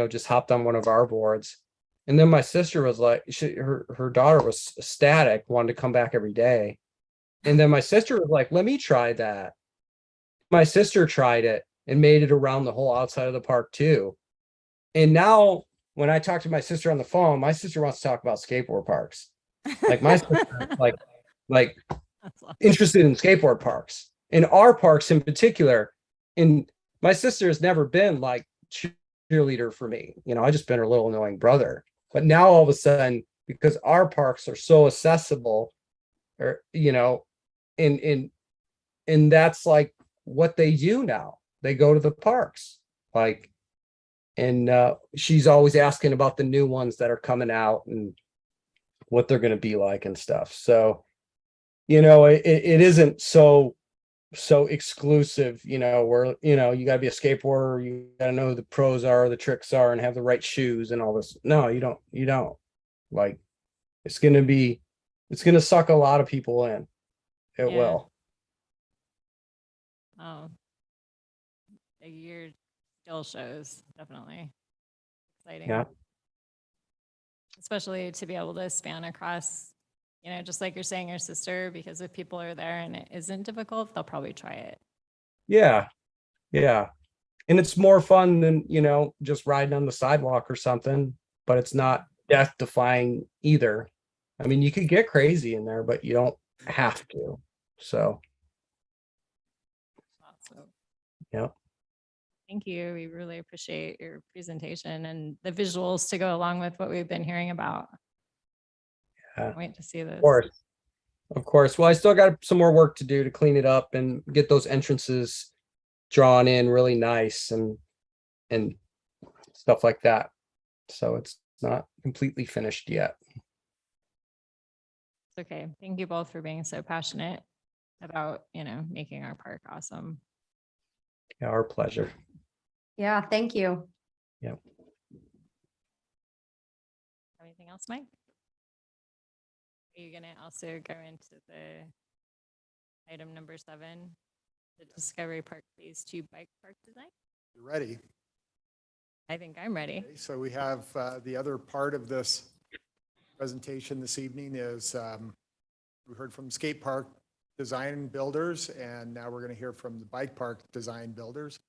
just hopped on one of our boards. And then my sister was like, her daughter was ecstatic, wanted to come back every day. And then my sister was like, let me try that. My sister tried it and made it around the whole outside of the park too. And now when I talk to my sister on the phone, my sister wants to talk about skateboard parks. Like, my sister, like, like That's awesome. interested in skateboard parks, in our parks in particular. And my sister has never been like cheerleader for me. You know, I just been her little annoying brother. But now all of a sudden, because our parks are so accessible, or you know, and that's like what they do now. They go to the parks, like, and she's always asking about the new ones that are coming out and what they're going to be like and stuff. So, you know, it isn't so exclusive, you know, where, you know, you got to be a skateboarder, you got to know who the pros are, the tricks are, and have the right shoes and all this. No, you don't. Like, it's going to suck a lot of people in. It Yeah. will. Oh, a year still shows, definitely exciting. Yeah. Especially to be able to span across, you know, just like you're saying, your sister, because if people are there and it isn't difficult, they'll probably try it. Yeah. Yeah. And it's more fun than, you know, just riding on the sidewalk or something, but it's not death defying either. I mean, you could get crazy in there, but you don't have to. So, Awesome. yeah. Thank you. We really appreciate your presentation and the visuals to go along with what we've been hearing about. Yeah. Can't wait to see this. Of course. Of course. Well, I still got some more work to do to clean it up and get those entrances drawn in really nice and stuff like that. So it's not completely finished yet. It's okay. Thank you both for being so passionate about, you know, making our park awesome. Yeah, our pleasure. Yeah, thank you. Anything else, Mike? Are you gonna also go into the item number 7, the Discovery Park Phase 2 bike park design? You ready? I think I'm ready. Okay, so we have the other part of this presentation this evening is we heard from skate park design builders, and now we're going to hear from the bike park design builders.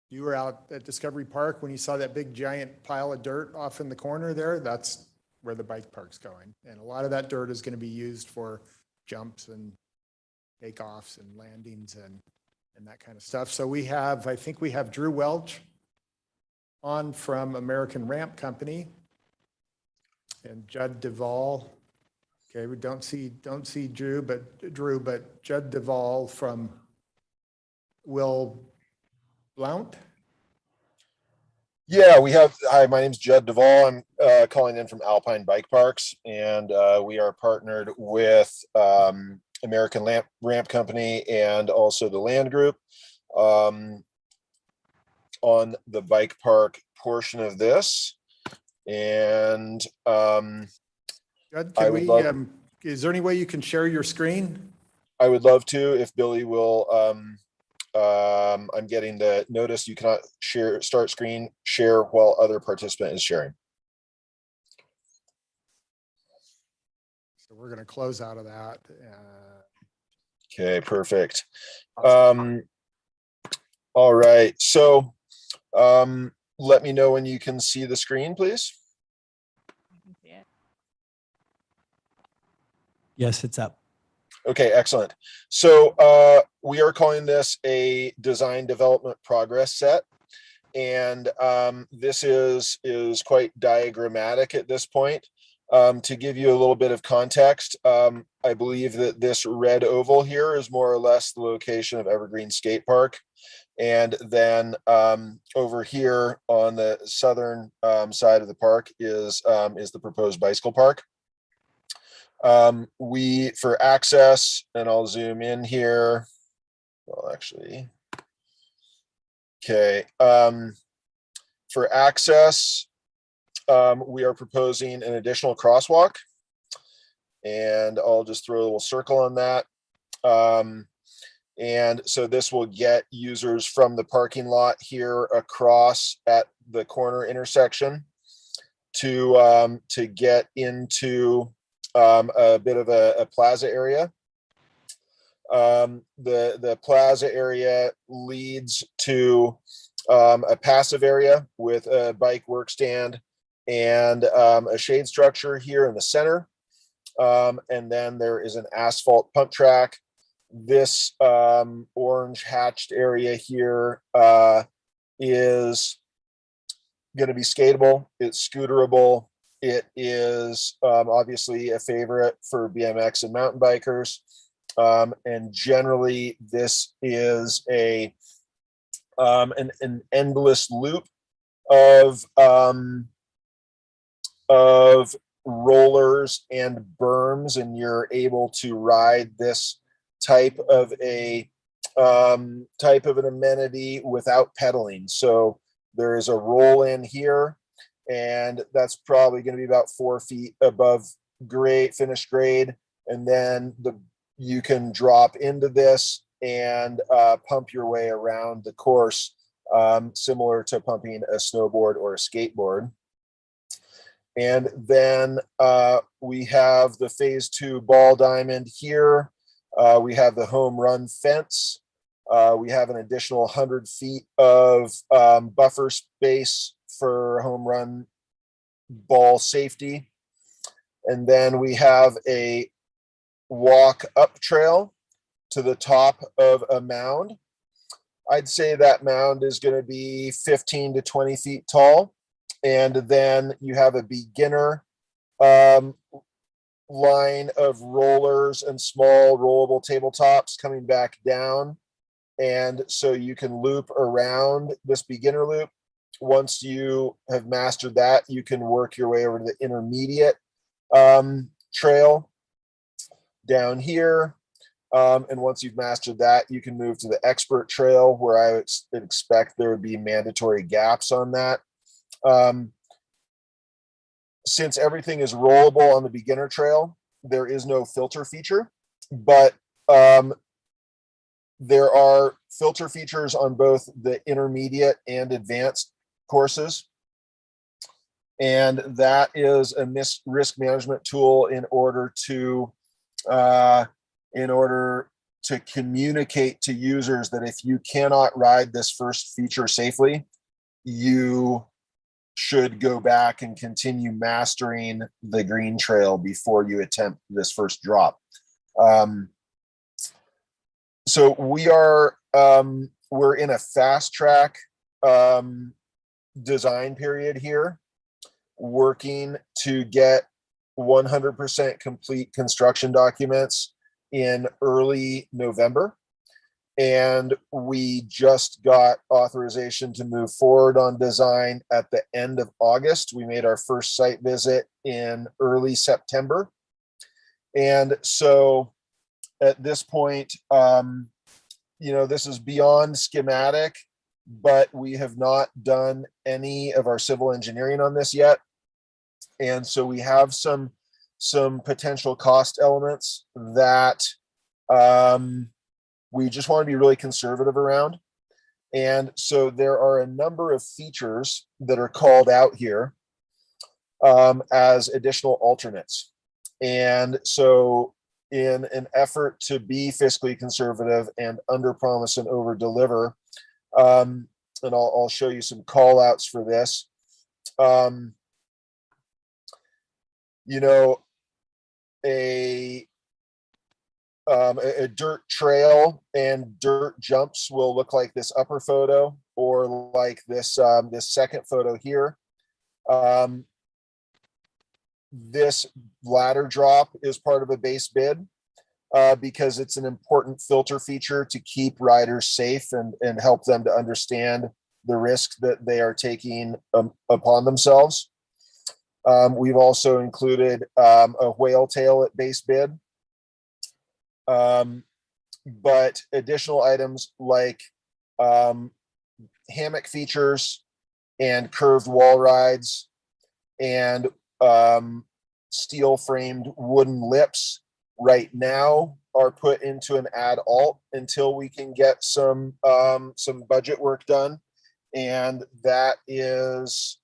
You were out at Discovery Park when you saw that big giant pile of dirt off in the corner there. That's where the bike park's going. And a lot of that dirt is going to be used for jumps and takeoffs and landings and that kind of stuff. So we have, I think we have Drew Welch on from American Ramp Company and Judd Duvall. Okay, we don't see Drew, but Judd Duvall from Will Blount. Yeah, we have. Hi, my name's Judd Duvall. I'm calling in from Alpine Bike Parks, and we are partnered with American Ramp Company and also the Land Group on the bike park portion of this. And Judd, can we? Is there any way you can share your screen? I would love to, if Billy will. I'm getting the notice you cannot start screen share while other participant is sharing. So we're going to close out of that. Okay, perfect. All right. So let me know when you can see the screen, please. I can see it. Yes, it's up. Okay, excellent. So we are calling this a design development progress set. And this is quite diagrammatic at this point. To give you a little bit of context, I believe that this red oval here is more or less the location of Evergreen Skate Park. And then over here on the southern side of the park is the proposed bicycle park. We, for access, and I'll zoom in here. Well, actually, okay. For access, we are proposing an additional crosswalk, and I'll just throw a little circle on that. And so this will get users from the parking lot here across at the corner intersection to get into a bit of a plaza area. The plaza area leads to a passive area with a bike work stand and a shade structure here in the center. And then there is an asphalt pump track. This orange hatched area here is going to be skatable. It's scooterable. It is obviously a favorite for BMX and mountain bikers. And generally, this is an endless loop of rollers and berms, and you're able to ride this type of an amenity without pedaling. So there is a roll in here, and that's probably going to be about 4 feet above grade, finished grade, and then you can drop into this and pump your way around the course, similar to pumping a snowboard or a skateboard. And then we have the phase 2 ball diamond here. We have the home run fence. We have an additional 100 feet of buffer space for home run ball safety. And then we have a walk up trail to the top of a mound. I'd say that mound is going to be 15 to 20 feet tall. And then you have a beginner line of rollers and small rollable tabletops coming back down. And so you can loop around this beginner loop. Once you have mastered that, you can work your way over to the intermediate trail down here. And once you've mastered that, you can move to the expert trail, where I would expect there would be mandatory gaps on that. Since everything is rollable on the beginner trail, there is no filter feature, but there are filter features on both the intermediate and advanced courses. And that is a risk management tool in order to communicate to users that if you cannot ride this first feature safely, you should go back and continue mastering the green trail before you attempt this first drop. So we're in a fast track design period here, working to get 100% complete construction documents in early November. And we just got authorization to move forward on design at the end of August. We made our first site visit in early September. And so at this point, this is beyond schematic, but we have not done any of our civil engineering on this yet. And so we have some potential cost elements that we just want to be really conservative around. And so there are a number of features that are called out here as additional alternates. And so in an effort to be fiscally conservative and under promise and over deliver, and I'll show you some call outs for this. A dirt trail and dirt jumps will look like this upper photo, or like this second photo here. This ladder drop is part of a base bid because it's an important filter feature to keep riders safe and help them to understand the risk that they are taking upon themselves. We've also included a whale tail at base bid. But additional items like hammock features and curved wall rides and steel framed wooden lips right now are put into an add alt until we can get some budget work done. And that is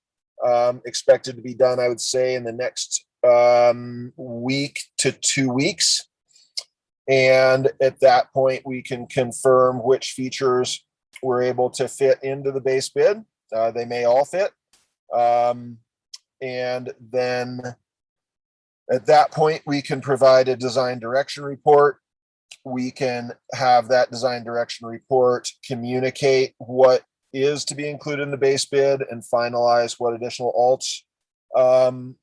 expected to be done, I would say, in the next week to 2 weeks. And at that point, we can confirm which features we're able to fit into the base bid. They may all fit. And then At that point, we can provide a design direction report. We can have that design direction report communicate what is to be included in the base bid and finalize what additional alts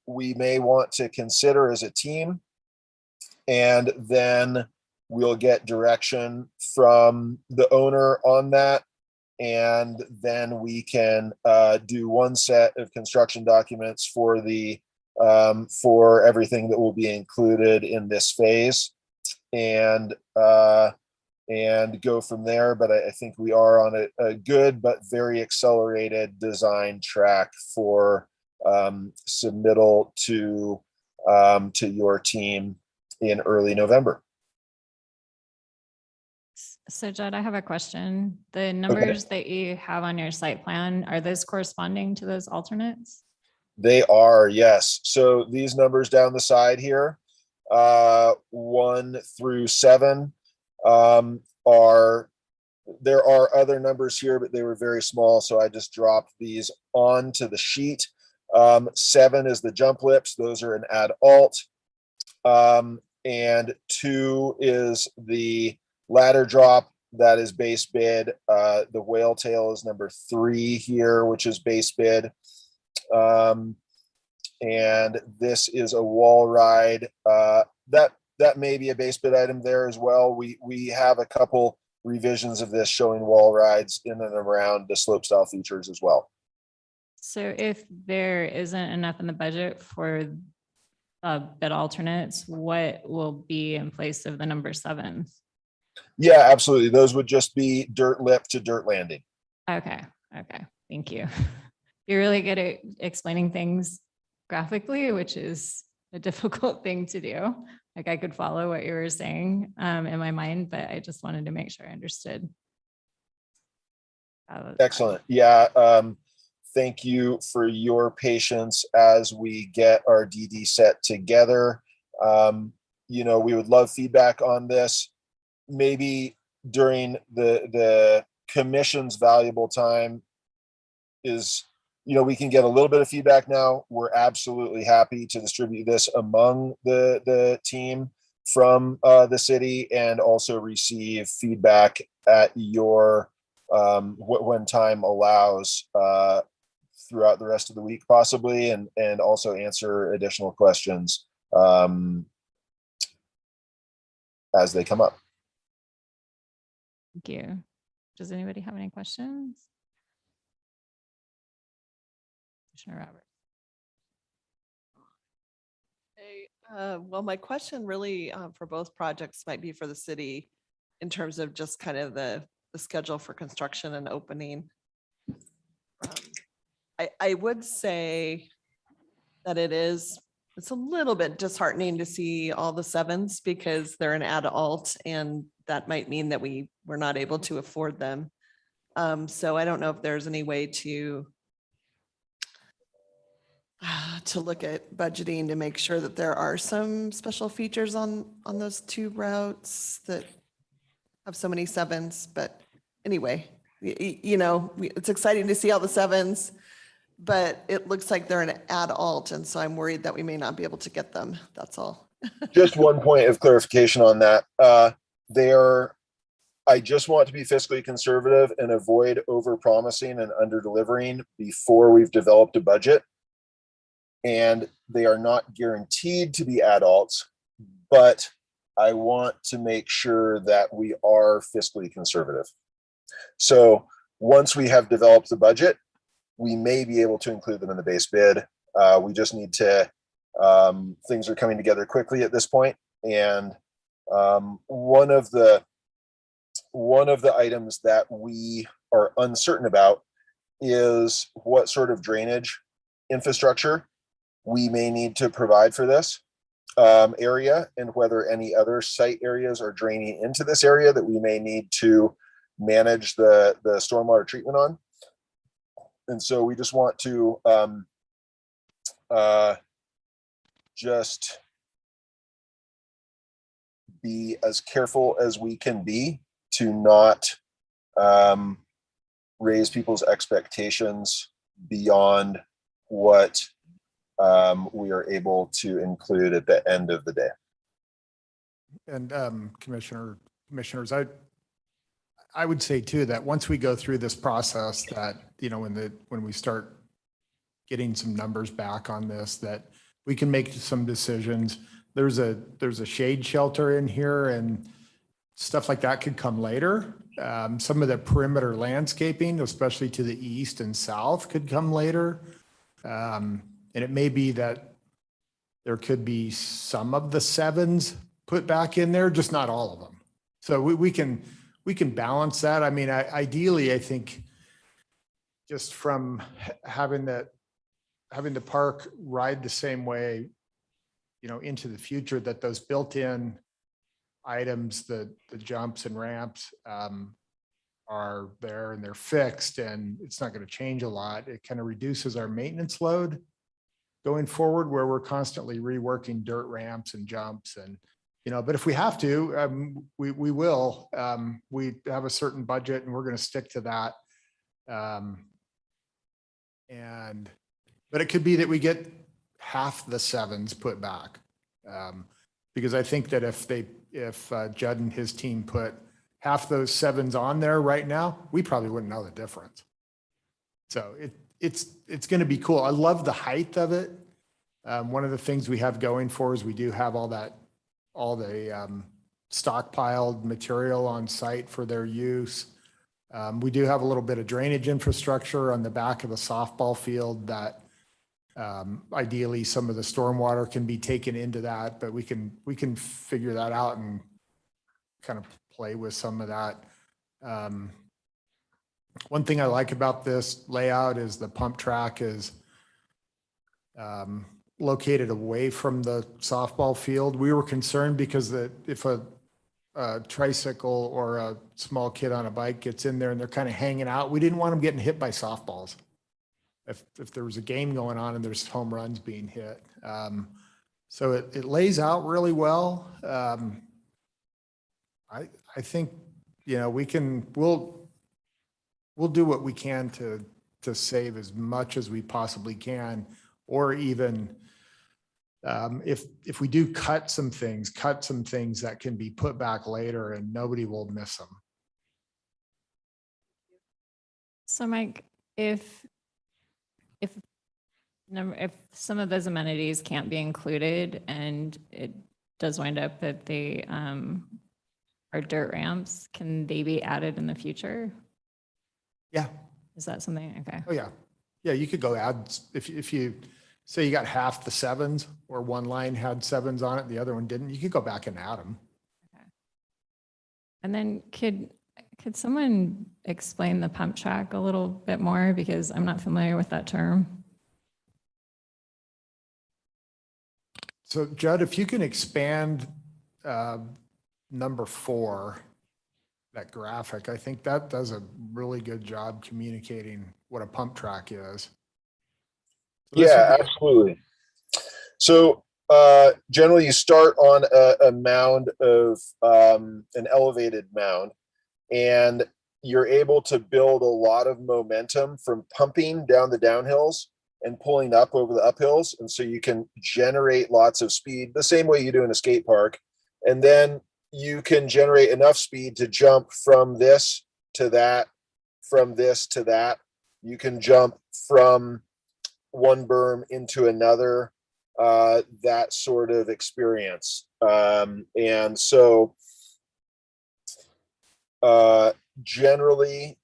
we may want to consider as a team. And then we'll get direction from the owner on that. And then we can do one set of construction documents for the for everything that will be included in this phase, and go from there. But I think we are on a good but very accelerated design track for submittal to your team in early November. So Judd, I have a question. The numbers that you have on your site plan, are those corresponding to those alternates? They are, yes. So these numbers down the side here, 1 through 7, there are other numbers here, but they were very small, so I just dropped these onto the sheet. 7 is the jump lips; those are an add alt, and 2 is the ladder drop. That is base bid. The whale tail is number 3 here, which is base bid. And this is a wall ride. That may be a base bid item there as well. We have a couple revisions of this showing wall rides in and around the slope style features as well. So if there isn't enough in the budget for bid alternates, what will be in place of the number 7? Yeah, absolutely. Those would just be dirt lip to dirt landing. Okay, thank you. You're really good at explaining things graphically, which is a difficult thing to do. Like I could follow what you were saying in my mind, but I just wanted to make sure I understood. Excellent. Yeah. Thank you for your patience as we get our DD set together. We would love feedback on this. Maybe during the commission's valuable time is, we can get a little bit of feedback now. We're absolutely happy to distribute this among the team from the city, and also receive feedback at your when time allows throughout the rest of the week possibly, and also answer additional questions as they come up. Thank you. Does anybody have any questions? Commissioner Roberts. Well, my question really for both projects might be for the city in terms of just kind of the schedule for construction and opening. I would say that it's a little bit disheartening to see all the 7s because they're an add alt, and that might mean that we're not able to afford them. So I don't know if there's any way to look at budgeting to make sure that there are some special features on those 2 routes that have so many 7s. But anyway, it's exciting to see all the 7s, but it looks like they're an add alt. And so I'm worried that we may not be able to get them. That's all. Just one point of clarification on that. I just want to be fiscally conservative and avoid over promising and under delivering before we've developed a budget. And they are not guaranteed to be adults, but I want to make sure that we are fiscally conservative. So once we have developed the budget, we may be able to include them in the base bid. We just need to, things are coming together quickly at this point. And one of the items that we are uncertain about is what sort of drainage infrastructure we may need to provide for this area, and whether any other site areas are draining into this area that we may need to manage the stormwater treatment on. And so we just want to just be as careful as we can be to not raise people's expectations beyond what we are able to include at the end of the day. And commissioners, I would say too, that once we go through this process that, you know, when we start getting some numbers back on this, that we can make some decisions. There's a shade shelter in here and stuff like that could come later. Some of the perimeter landscaping, especially to the east and south, could come later. And it may be that there could be some of the sevens put back in there, just not all of them. So we can balance that. I mean, ideally, I think just from having the park ride the same way, you know, into the future, that those built-in items, the jumps and ramps are there and they're fixed and it's not going to change a lot. It kind of reduces our maintenance load going forward, where we're constantly reworking dirt ramps and jumps and, you know, but if we have to, we will. We have a certain budget and we're going to stick to that. But it could be that we get half the sevens put back. Because I think that if Judd and his team put half those sevens on there right now, we probably wouldn't know the difference. So it's going to be cool. I love the height of it. One of the things we have going for is we do have all the stockpiled material on site for their use. We do have a little bit of drainage infrastructure on the back of the softball field that ideally some of the stormwater can be taken into that, but we can figure that out and kind of play with some of that. One thing I like about this layout is the pump track is located away from the softball field. We were concerned because if a tricycle or a small kid on a bike gets in there and they're kind of hanging out, we didn't want them getting hit by softballs. If there was a game going on and there's home runs being hit. So it lays out really well. I think, you know, we'll do what we can to save as much as we possibly can, or even if we do cut some things that can be put back later and nobody will miss them. So Mike, if some of those amenities can't be included and it does wind up that they are dirt ramps, can they be added in the future? Yeah. Is that something? Okay. Oh yeah. Yeah. You could go add, if you say you got half the sevens or one line had sevens on it, the other one didn't, you could go back and add them. Okay. And then could someone explain the pump track a little bit more, because I'm not familiar with that term? So Judd, if you can expand number 4, that graphic, I think that does a really good job communicating what a pump track is. So Yeah, absolutely. So generally you start on a mound of an elevated mound, and you're able to build a lot of momentum from pumping down the downhills and pulling up over the uphills. And so you can generate lots of speed the same way you do in a skate park. And then you can generate enough speed to jump from this to that, from this to that. You can jump from one berm into another, that sort of experience. And so generally,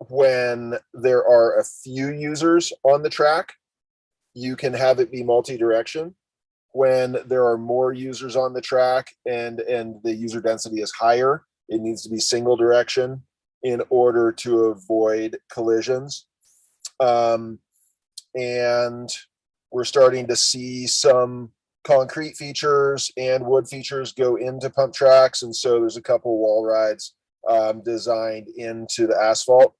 when there are a few users on the track, you can have it be multi-direction. When there are more users on the track and the user density is higher, it needs to be single direction in order to avoid collisions. And we're starting to see some concrete features and wood features go into pump tracks. And so there's a couple wall rides designed into the asphalt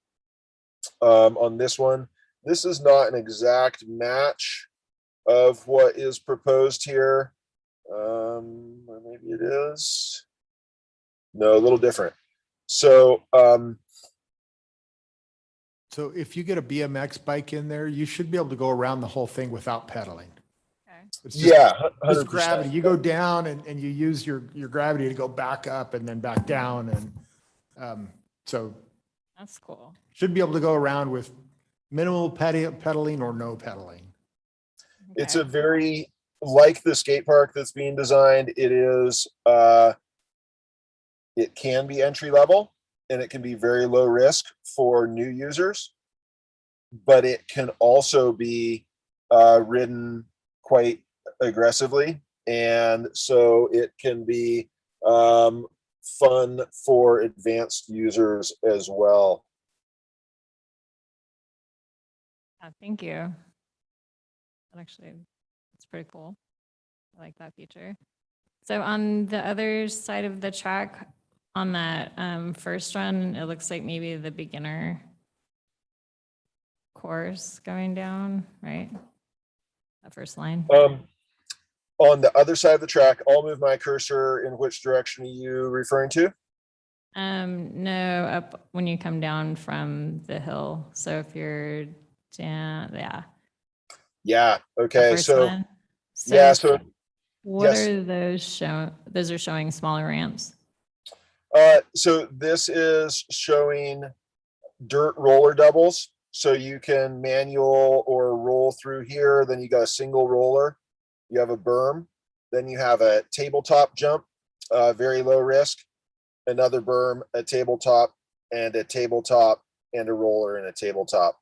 on this one. This is not an exact match of what is proposed here. Or maybe it is. No, a little different. So So if you get a BMX bike in there, you should be able to go around the whole thing without pedaling. Okay. It's just, Yeah, just 100%. gravity. You go down and you use your gravity to go back up and then back down. And so That's cool. should be able to go around with minimal pedaling or no pedaling. It's Okay. a very, like the skate park that's being designed, it is, it can be entry level and it can be very low risk for new users, but it can also be ridden quite aggressively. And so it can be fun for advanced users as well. Thank you. That actually, it's pretty cool. I like that feature. So on the other side of the track, on that first run, it looks like maybe the beginner course going down, right? That first line. On the other side of the track, I'll move my cursor. In which direction are you referring to? No, up when you come down from the hill. So if you're down, yeah. Yeah. the Okay. first So one. yeah. So What yes. are those show? Those are showing smaller ramps. So this is showing dirt roller doubles. So you can manual or roll through here. Then you got a single roller. You have a berm. Then you have a tabletop jump, very low risk. Another berm, a tabletop, and a roller and a tabletop.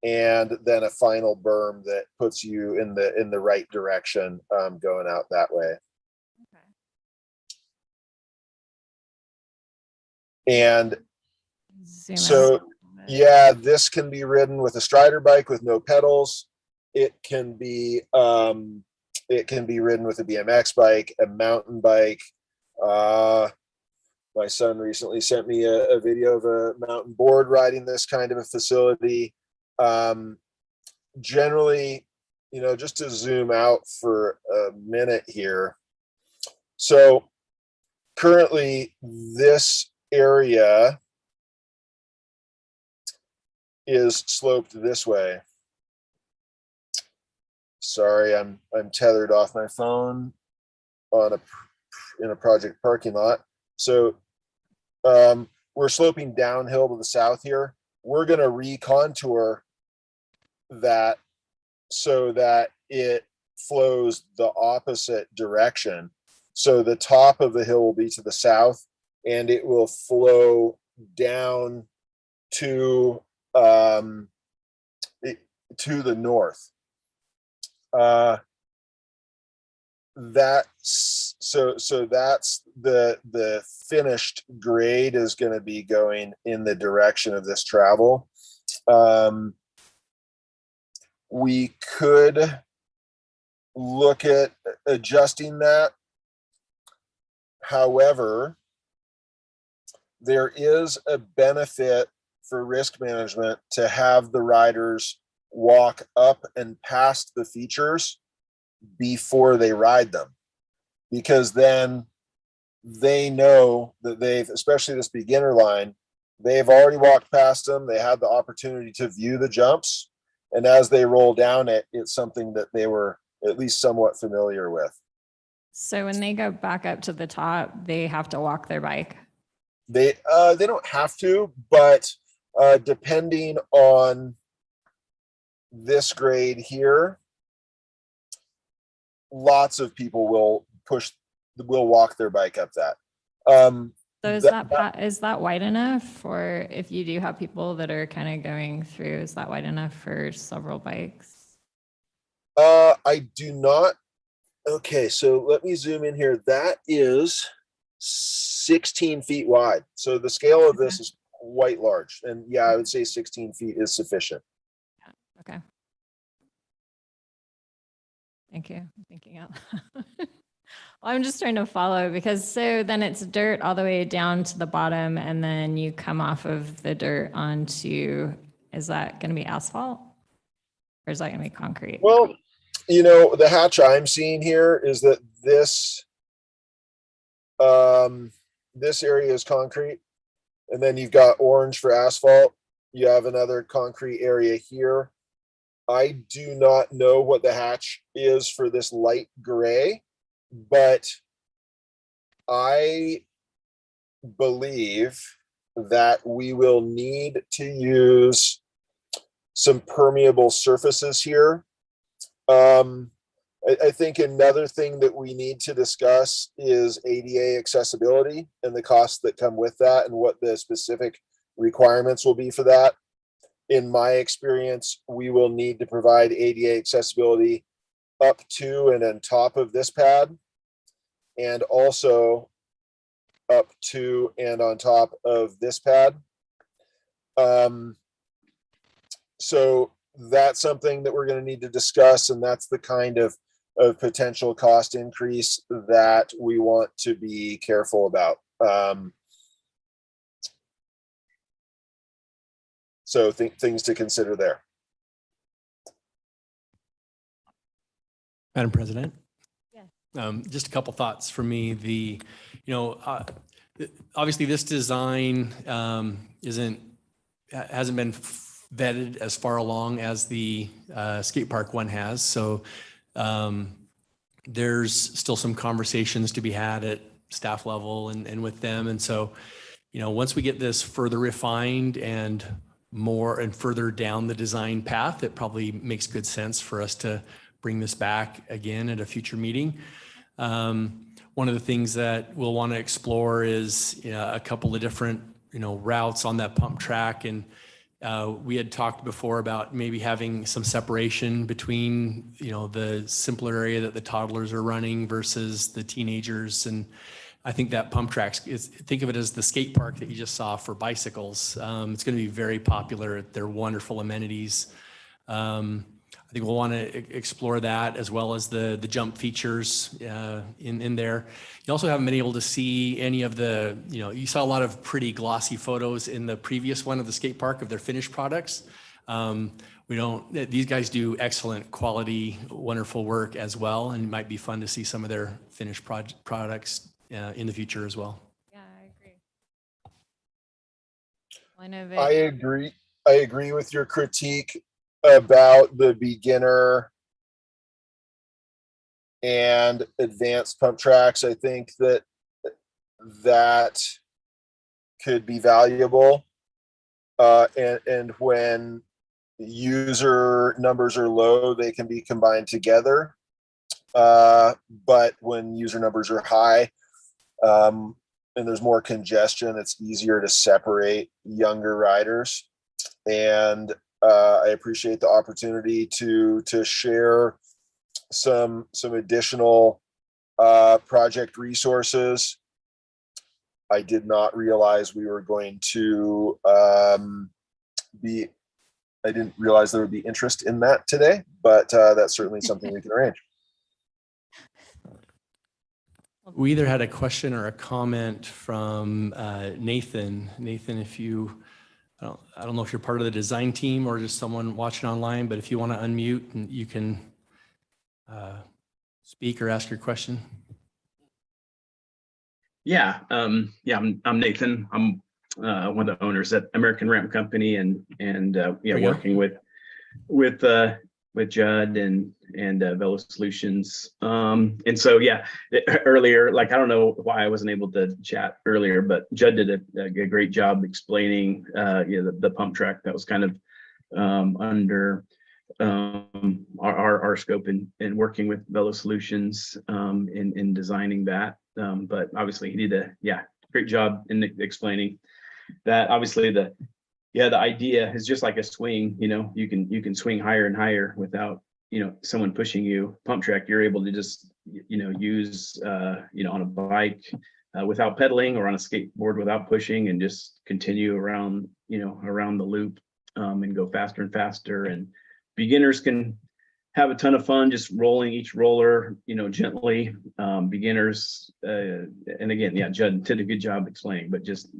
And then a final berm that puts you in the right direction, going out that way. Okay. And Zoom so, out a little bit. yeah, this can be ridden with a strider bike with no pedals. It can be ridden with a BMX bike, a mountain bike. My son recently sent me a video of a mountain board riding this kind of a facility. Generally, just to zoom out for a minute here. So currently this area is sloped this way. Sorry, I'm tethered off my phone in a project parking lot. So we're sloping downhill to the south here. We're going to recontour that so that it flows the opposite direction. So the top of the hill will be to the south and it will flow down to the north. That's the finished grade is going to be going in the direction of this travel. We could look at adjusting that. However, there is a benefit for risk management to have the riders walk up and past the features before they ride them, because then they know that especially this beginner line, they've already walked past them. They had the opportunity to view the jumps. And as they roll down it's something that they were at least somewhat familiar with. So when they go back up to the top, they have to walk their bike. They don't have to, but depending on this grade here, lots of people will walk their bike up that. So is that wide enough, or if you do have people that are kind of going through, is that wide enough for several bikes? I do not. Okay, so let me zoom in here. That is 16 feet wide. So the scale of this is quite large. And yeah, I would say 16 feet is sufficient. Okay. Thank you. I'm thinking out. Well, I'm just trying to follow, because so then it's dirt all the way down to the bottom, and then you come off of the dirt onto, is that going to be asphalt, or is that going to be concrete? Well, the hatch I'm seeing here is that this area is concrete, and then you've got orange for asphalt, You have another concrete area here. I do not know what the hatch is for this light gray, but I believe that we will need to use some permeable surfaces here. I think another thing that we need to discuss is ADA accessibility and the costs that come with that and what the specific requirements will be for that. In my experience, we will need to provide ADA accessibility up to and on top of this pad, and also up to and on top of this pad. So that's something that we're going to need to discuss, and that's the kind of potential cost increase that we want to be careful about. So things to consider there. Madam President? Yeah. Just a couple thoughts for me. Obviously this design hasn't been vetted as far along as the skate park one has. So there's still some conversations to be had at staff level and with them. And so, once we get this further refined and more and further down the design path, it probably makes good sense for us to bring this back again at a future meeting. One of the things that we'll want to explore is a couple of different routes on that pump track, and we had talked before about maybe having some separation between the simpler area that the toddlers are running versus the teenagers. And I think that pump track think of it as the skate park that you just saw for bicycles. It's going to be very popular. They're wonderful amenities. I think we'll want to explore that as well as the jump features in there. You also haven't been able to see any of the, you saw a lot of pretty glossy photos in the previous one of the skate park of their finished products. These guys do excellent quality, wonderful work as well, and it might be fun to see some of their finished products in the future as well. Yeah, I agree. One of I it, agree. I agree with your critique about the beginner and advanced pump tracks. I think that could be valuable. And when user numbers are low, they can be combined together. But when user numbers are high, and there's more congestion, it's easier to separate younger riders. And I appreciate the opportunity to share some additional project resources. I did not realize we were going to I didn't realize there would be interest in that today, but that's certainly something we can arrange. We either had a question or a comment from Nathan. Nathan, if you, I don't know if you're part of the design team or just someone watching online, but if you want to unmute, and you can speak or ask your question. Yeah, I'm Nathan. I'm one of the owners at American Ramp Company, and working with Judd and Velo Solutions. And so earlier, like, I don't know why I wasn't able to chat earlier, but Judd did a great job explaining the pump track that was kind of under our scope in working with Velo Solutions in designing that. But obviously he did a great job in explaining that. Obviously the idea is just like a swing. You can swing higher and higher without someone pushing you. Pump track, you're able to just use on a bike without pedaling, or on a skateboard without pushing, and just continue around the loop and go faster and faster. And beginners can have a ton of fun just rolling each roller, gently. Beginners, and again, Judd did a good job explaining, but just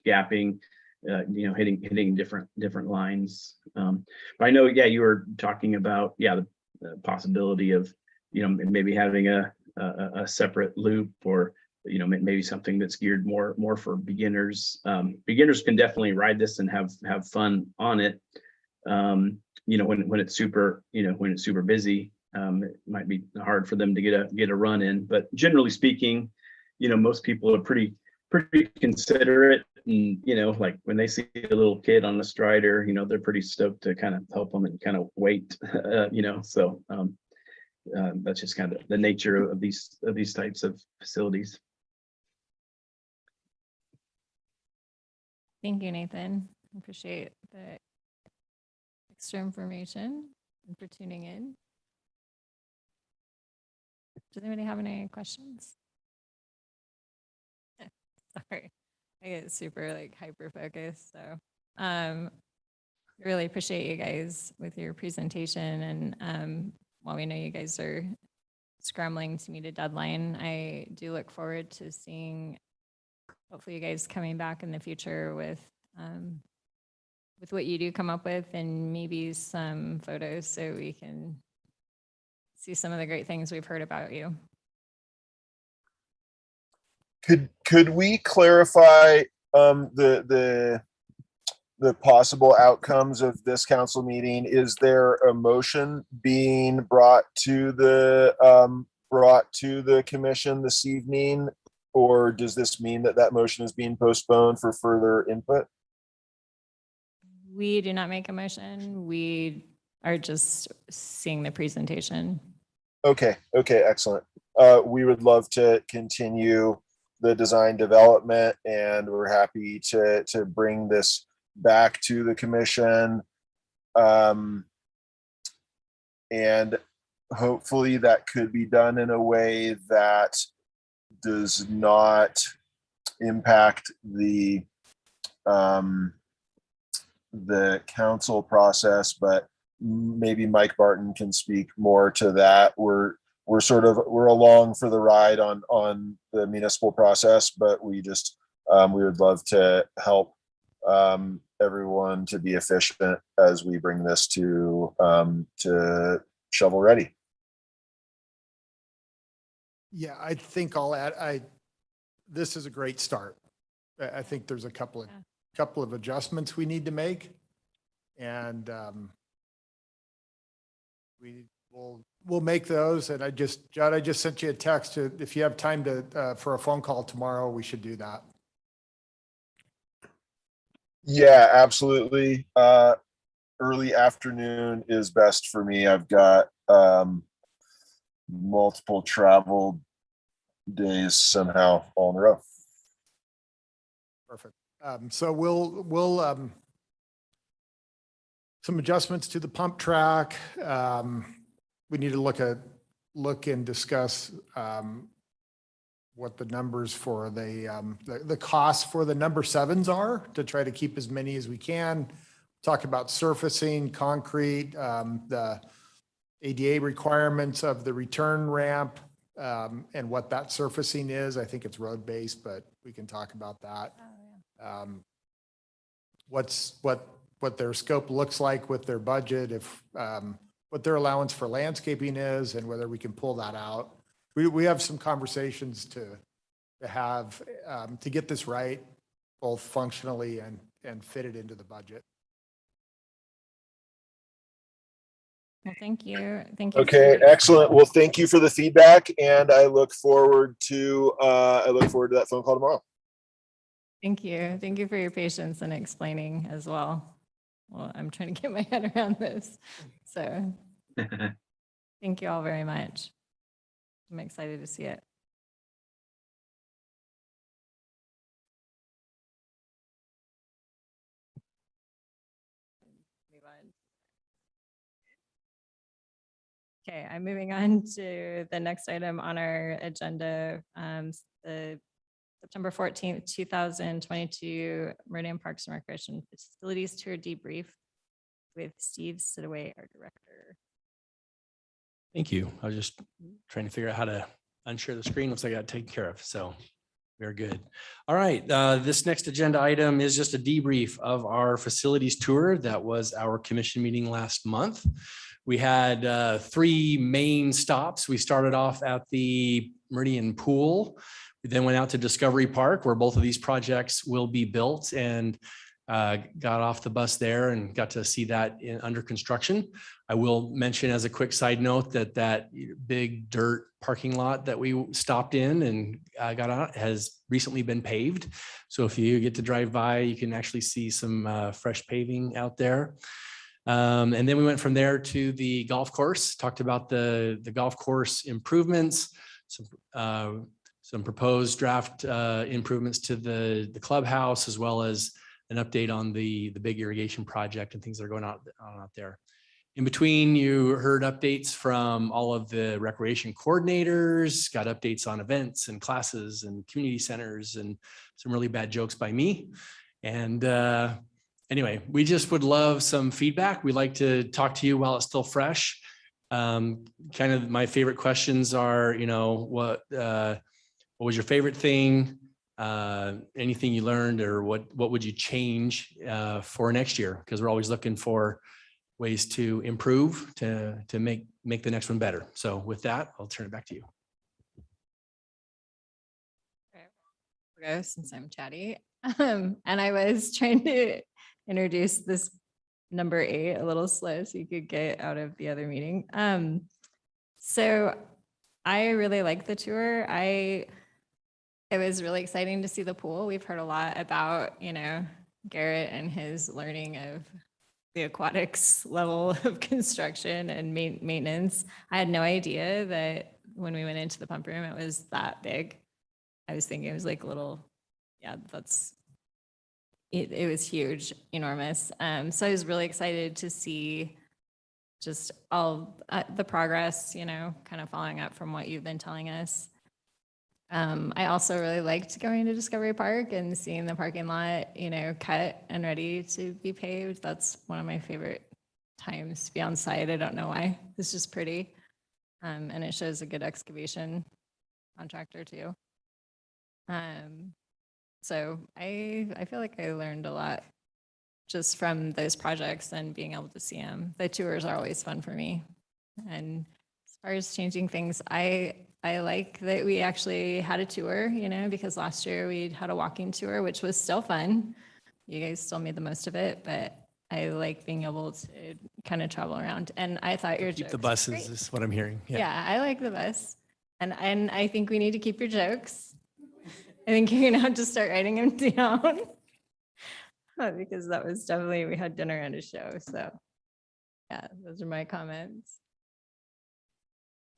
gapping, hitting different lines. But I know, you were talking about, the possibility of, maybe having a separate loop, or maybe something that's geared more for beginners. Beginners can definitely ride this and have fun on it. When it's super, when it's super busy, it might be hard for them to get a run in. But generally speaking, most people are pretty considerate, and like when they see a little kid on the strider, they're pretty stoked to kind of help them and kind of wait. So that's just kind of the nature of these types of facilities. Thank you, Nathan. I appreciate the extra information and for tuning in. Does anybody have any questions? Sorry, I get super like hyper focused. So really appreciate you guys with your presentation. And while we know you guys are scrambling to meet a deadline, I do look forward to seeing hopefully you guys coming back in the future with what you do come up with, and maybe some photos so we can see some of the great things we've heard about you. Could we clarify the possible outcomes of this council meeting? Is there a motion being brought to the commission this evening, or does this mean that motion is being postponed for further input? We do not make a motion. We are just seeing the presentation. Okay, excellent. We would love to continue the design development, and we're happy to bring this back to the commission. And hopefully that could be done in a way that does not impact the council process, but maybe Mike Barton can speak more to that. We're along for the ride on the municipal process, but we would love to help everyone to be efficient as we bring this to shovel ready. Yeah, I think I'll add, this is a great start. I think there's a couple of adjustments we need to make. And we'll make those. And Judd, I just sent you a text. If you have time for a phone call tomorrow, we should do that. Yeah, absolutely. Early afternoon is best for me. I've got multiple travel days somehow all in a row. Perfect. So we'll some adjustments to the pump track. We need to look and discuss what the numbers for the costs for the number 7s are, to try to keep as many as we can. Talk about surfacing, concrete, the ADA requirements of the return ramp, and what that surfacing is. I think it's road-based, but we can talk about that. What their scope looks like with their budget, if what their allowance for landscaping is, and whether we can pull that out. We have some conversations to have to get this right, both functionally and fit it into the budget. Well, thank you. Thank you. Okay, excellent. Well, thank you for the feedback, and I look forward to that phone call tomorrow. Thank you. Thank you for your patience and explaining as well. Well, I'm trying to get my head around this. So thank you all very much. I'm excited to see it. Okay, I'm moving on to the next item on our agenda, the September 14th, 2022 Meridian Parks and Recreation Facilities Tour Debrief with Steve Sidaway, our director. Thank you. I was just trying to figure out how to unshare the screen. Looks like I got taken care of. So we're good. All right. This next agenda item is just a debrief of our facilities tour. That was our commission meeting last month. We had 3 main stops. We started off at the Meridian pool, We then went out to Discovery Park, where both of these projects will be built, and got off the bus there and got to see that under construction. I will mention as a quick side note that that big dirt parking lot that we stopped in and got out has recently been paved. So if you get to drive by, you can actually see some fresh paving out there. And then we went from there to the golf course, talked about the golf course improvements, some proposed draft improvements to the clubhouse, as well as an update on the big irrigation project and things that are going on out there. In between, you heard updates from all of the recreation coordinators, got updates on events and classes and community centers, and some really bad jokes by me. And anyway, we just would love some feedback. We like to talk to you while it's still fresh. Kind of my favorite questions are, what was your favorite thing? Anything you learned, or what would you change for next year? Because we're always looking for ways to improve, to make the next one better. So with that, I'll turn it back to you. Go, since I'm chatty. And I was trying to introduce this number 8 a little slow so you could get out of the other meeting. So I really like the tour. It was really exciting to see the pool. We've heard a lot about, Garrett and his learning of the aquatics level of construction and maintenance. I had no idea that when we went into the pump room, it was that big. I was thinking it was like a little, it was huge, enormous. So I was really excited to see just all the progress, kind of following up from what you've been telling us. I also really liked going to Discovery Park and seeing the parking lot, cut and ready to be paved. That's one of my favorite times to be on site. I don't know why. It's just pretty. And it shows a good excavation contractor too. So I feel like I learned a lot just from those projects and being able to see them. The tours are always fun for me. And as far as changing things, I like that we actually had a tour, because last year we had a walking tour, which was still fun. You guys still made the most of it, but I like being able to kind of travel around. And I thought your Keep jokes the were buses great. is what I'm hearing. Yeah, I like the bus. And I think we need to keep your jokes. I think you're gonna have to start writing them down. Because that was definitely, we had dinner and a show. So yeah, those are my comments.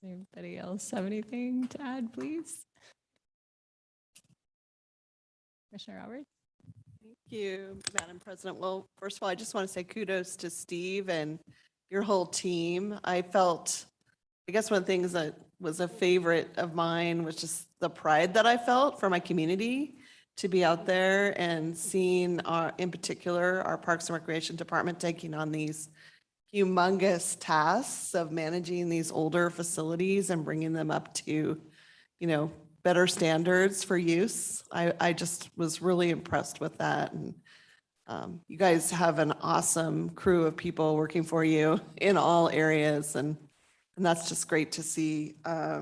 Anybody else have anything to add, please? Commissioner Roberts? Thank you, Madam President. Well, first of all, I just want to say kudos to Steve and your whole team. I guess one of the things that was a favorite of mine was just the pride that I felt for my community to be out there and seeing in particular, our Parks and Recreation Department taking on these humongous tasks of managing these older facilities and bringing them up to, better standards for use. I just was really impressed with that. And you guys have an awesome crew of people working for you in all areas. And that's just great to see. And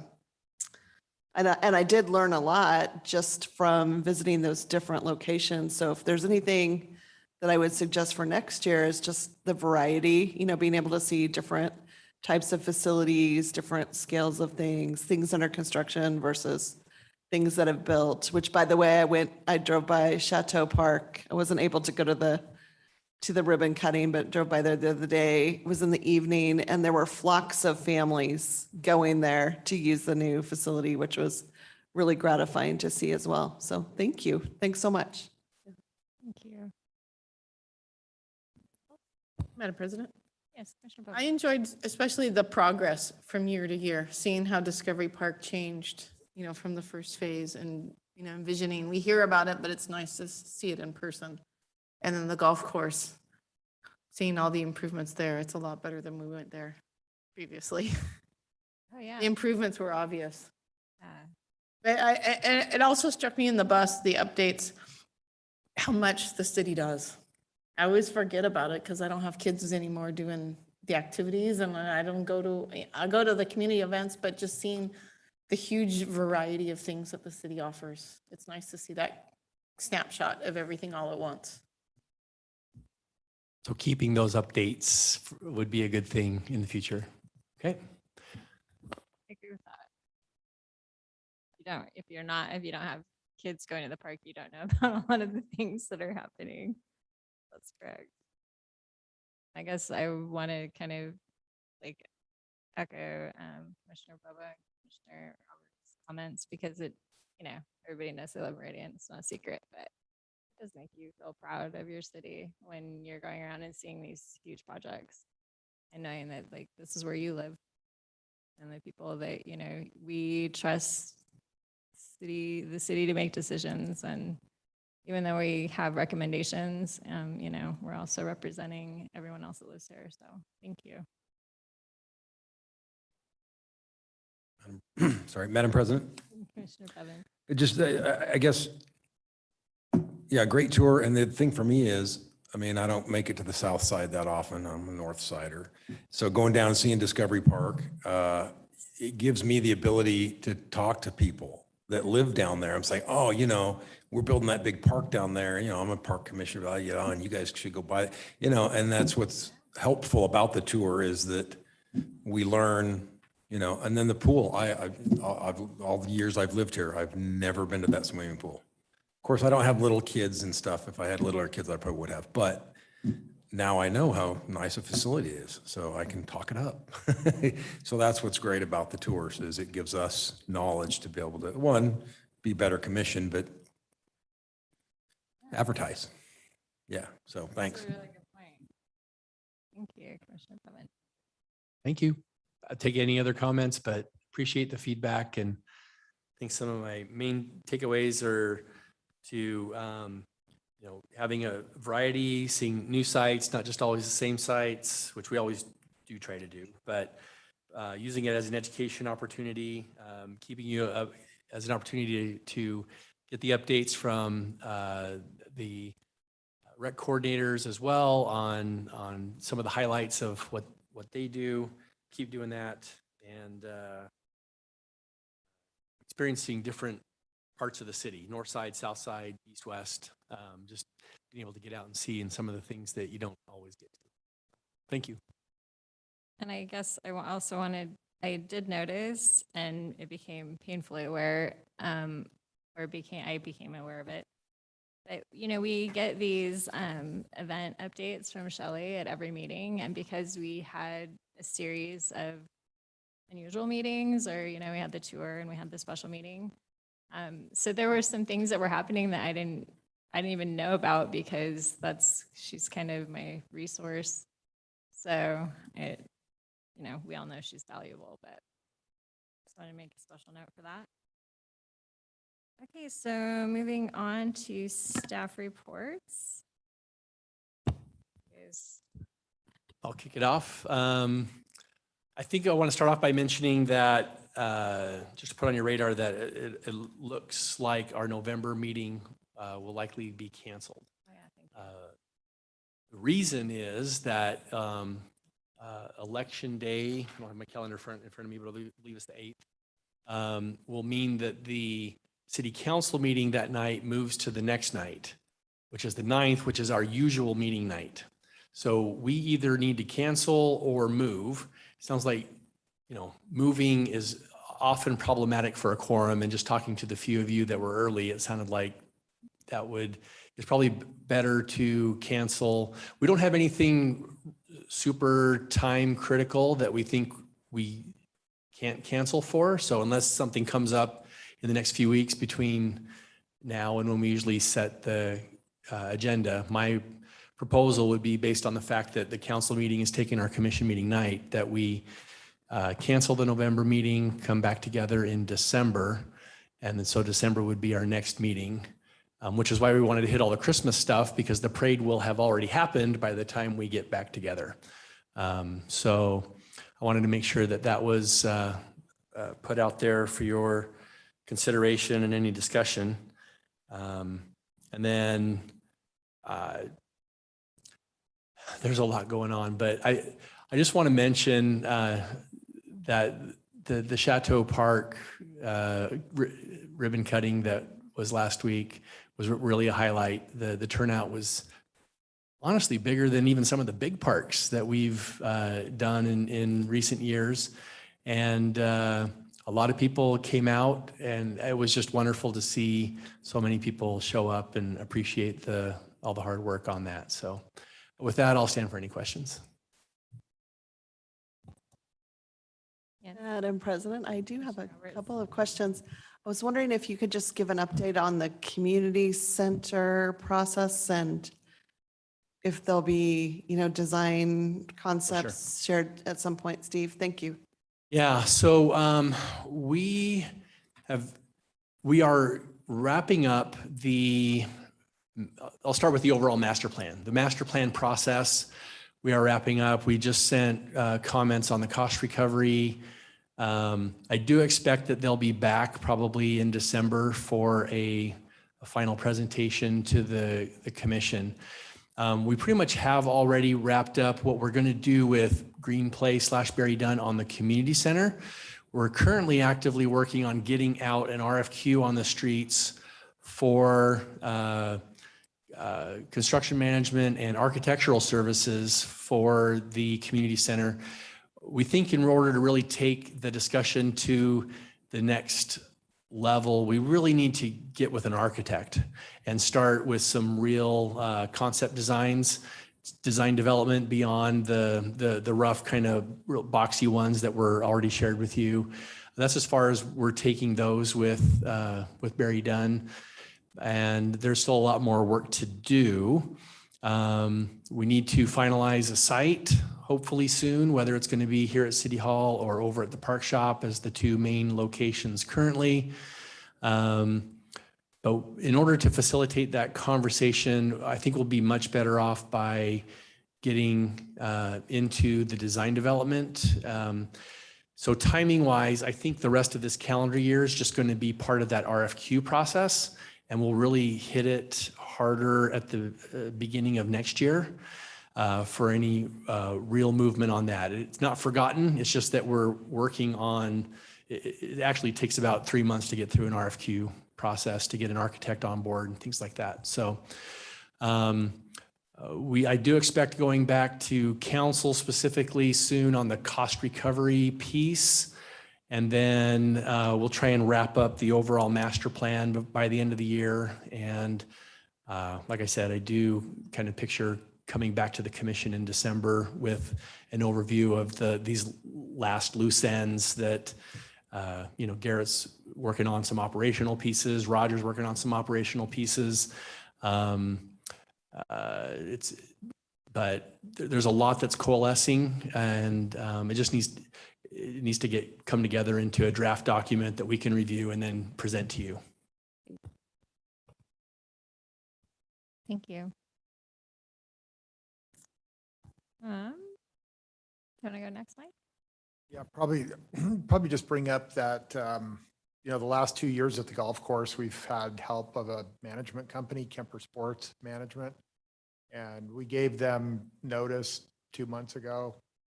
I did learn a lot just from visiting those different locations. So if there's anything that I would suggest for next year is just the variety, being able to see different types of facilities, different scales of things under construction versus things that have built, which by the way, I drove by Chateau Park. I wasn't able to go to the ribbon cutting, but drove by there the other day. It was in the evening and there were flocks of families going there to use the new facility, which was really gratifying to see as well. So thank you. Thanks so much. Thank you. Madam President? Yes, Commissioner I Bowe. enjoyed especially the progress from year to year, seeing how Discovery Park changed, from the first phase and, envisioning. We hear about it, but it's nice to see it in person. And then the golf course, seeing all the improvements there, it's a lot better than we went there previously. Oh, yeah. The improvements were obvious. Yeah. And it also struck me in the bus, the updates, how much the city does. I always forget about it because I don't have kids anymore doing the activities and I go to the community events, but just seeing the huge variety of things that the city offers. It's nice to see that snapshot of everything all at once. So keeping those updates would be a good thing in the future. Okay. I agree with that. If you don't have kids going to the park, you don't know about a lot of the things that are happening. That's correct. I guess I want to kind of like echo Commissioner Bubba, and Commissioner Roberts' comments, because everybody knows they love Meridian. It's not a secret, but it does make you feel proud of your city when you're going around and seeing these huge projects and knowing that like this is where you live and the people that we trust the city to make decisions. And even though we have recommendations, we're also representing everyone else that lives here. So thank you. Sorry, Madam President. Commissioner Bevan. It just, I guess, yeah, great tour. And the thing for me is, I mean, I don't make it to the south side that often. I'm a north sider. So going down and seeing Discovery Park, it gives me the ability to talk to people that live down there. I'm saying, oh, we're building that big park down there. I'm a park commissioner, and you guys should go by, and that's what's helpful about the tour is that we learn, and then the pool. I've all the years I've lived here, I've never been to that swimming pool. Of course, I don't have little kids and stuff. If I had littler kids, I probably would have, but now I know how nice a facility is, so I can talk it up. So that's what's great about the tours is it gives us knowledge to be able to, one, be better commissioned, but advertise. Yeah, so thanks. That's a really good point. Thank you, Commissioner Bevan. Thank you. I'll take any other comments, but appreciate the feedback. And I think some of my main takeaways are to, having a variety, seeing new sites, not just always the same sites, which we always do try to do, but using it as an education opportunity, keeping you up as an opportunity to get the updates from the rec coordinators as well on some of the highlights of what they do. Keep doing that, and experiencing different parts of the city, north side, south side, east, west, just being able to get out and see and some of the things that you don't always get to. Thank you. And I guess I did notice, and it became painfully aware, I became aware of it. But, we get these event updates from Shelley at every meeting. And because we had a series of unusual meetings, or, we had the tour and we had the special meeting. So there were some things that were happening that I didn't even know about, because she's kind of my resource. So we all know she's valuable, but just wanted to make a special note for that. Okay, so moving on to staff reports. I'll kick it off. I think I want to start off by mentioning that, just to put on your radar, that it looks like our November meeting will likely be canceled. Oh, yeah, thank you. The reason is that election day, I don't have my calendar in front of me, but I'll leave us the 8th, will mean that the city council meeting that night moves to the next night, which is the 9th, which is our usual meeting night. So we either need to cancel or move. Sounds like, moving is often problematic for a quorum, and just talking to the few of you that were early, it sounded like it's probably better to cancel. We don't have anything super time critical that we think we can't cancel for. So unless something comes up in the next few weeks between now and when we usually set the agenda, my proposal would be, based on the fact that the council meeting is taking our commission meeting night, that we cancel the November meeting, come back together in December. And then so December would be our next meeting, which is why we wanted to hit all the Christmas stuff, because the parade will have already happened by the time we get back together. So I wanted to make sure that was put out there for your consideration and any discussion. And then there's a lot going on, but I just want to mention that the Chateau Park ribbon cutting that was last week was really a highlight. The turnout was honestly bigger than even some of the big parks that we've done in recent years. And a lot of people came out, and it was just wonderful to see so many people show up and appreciate all the hard work on that. So with that, I'll stand for any questions. Madam President, I do have a couple of questions. I was wondering if you could just give an update on the community center process and if there'll be, design concepts shared at some point. Steve, thank you. Yeah, so we are wrapping up I'll start with the overall master plan. The master plan process, we are wrapping up. We just sent comments on the cost recovery. I do expect that they'll be back probably in December for a final presentation to the commission. We pretty much have already wrapped up what we're going to do with Green Play / Berry Dunn on the community center. We're currently actively working on getting out an RFQ on the streets for construction management and architectural services for the community center. We think in order to really take the discussion to the next level, we really need to get with an architect and start with some real concept designs, design development beyond the rough kind of real boxy ones that were already shared with you. That's as far as we're taking those with Berry Dunn. And there's still a lot more work to do. We need to finalize a site, hopefully soon, whether it's going to be here at City Hall or over at the Park Shop as the two main locations currently. But in order to facilitate that conversation, I think we'll be much better off by getting into the design development. So timing wise, I think the rest of this calendar year is just going to be part of that RFQ process. And we'll really hit it harder at the beginning of next year for any real movement on that. It's not forgotten. It's just that we're working on, it actually takes about 3 months to get through an RFQ process to get an architect on board and things like that. So I do expect going back to council specifically soon on the cost recovery piece. And then we'll try and wrap up the overall master plan by the end of the year. And like I said, I do kind of picture coming back to the commission in December with an overview of these last loose ends that, Garrett's working on some operational pieces, Roger's working on some operational pieces. But there's a lot that's coalescing, and it just needs to come together into a draft document that we can review and then present to you. Thank you. Do you want to go next, Mike? Yeah, probably just bring up that, the last 2 years at the golf course, we've had help of a management company, Kemper Sports Management. And we gave them notice 2 months ago,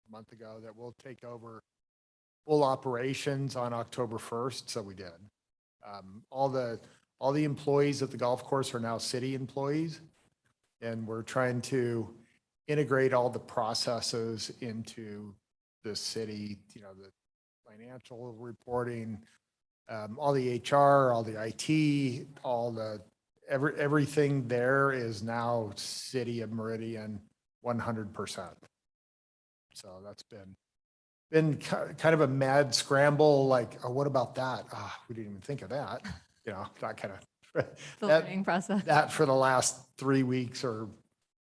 a month ago, that we'll take over full operations on October 1st. So we did. All the employees at the golf course are now city employees. And we're trying to integrate all the processes into the city, the financial reporting, all the HR, all the IT, everything there is now City of Meridian 100%. So that's been kind of a mad scramble, like, oh, what about that? We didn't even think of that. That kind of The learning process. that for the last 3 weeks or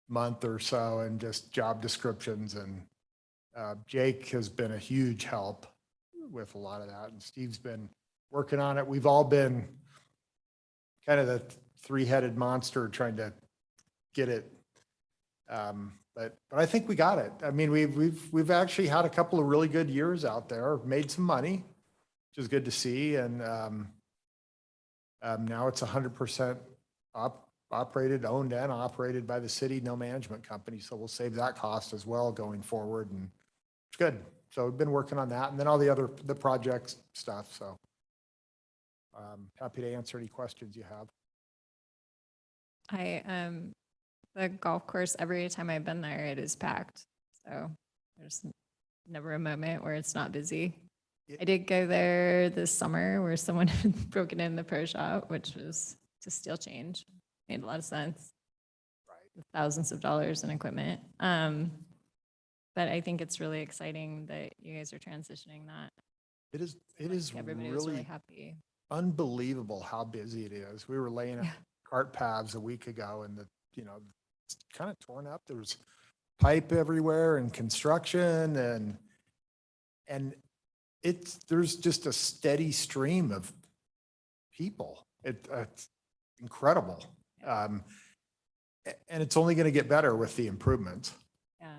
month or so, and just job descriptions. And Jake has been a huge help with a lot of that, and Steve's been working on it. We've all been kind of the three-headed monster trying to get it. But I think we got it. I mean, we've actually had a couple of really good years out there, made some money, which is good to see. And now it's 100% owned and operated by the city, no management company. So we'll save that cost as well going forward, and it's good. So we've been working on that, and then all the projects stuff. So Happy to answer any questions you have. The golf course, every time I've been there, it is packed. So there's never a moment where it's not busy. I did go there this summer where someone had broken in the pro shop, which was to steal change. Made a lot of sense. With thousands of dollars in equipment. But I think it's really exciting that you guys are transitioning that. It is Everybody was really really happy. unbelievable how busy it is. We were laying out cart paths a week ago and it's kind of torn up. There's pipe everywhere and construction and there's just a steady stream of people. It's incredible. And it's only going to get better with the improvements. Yeah.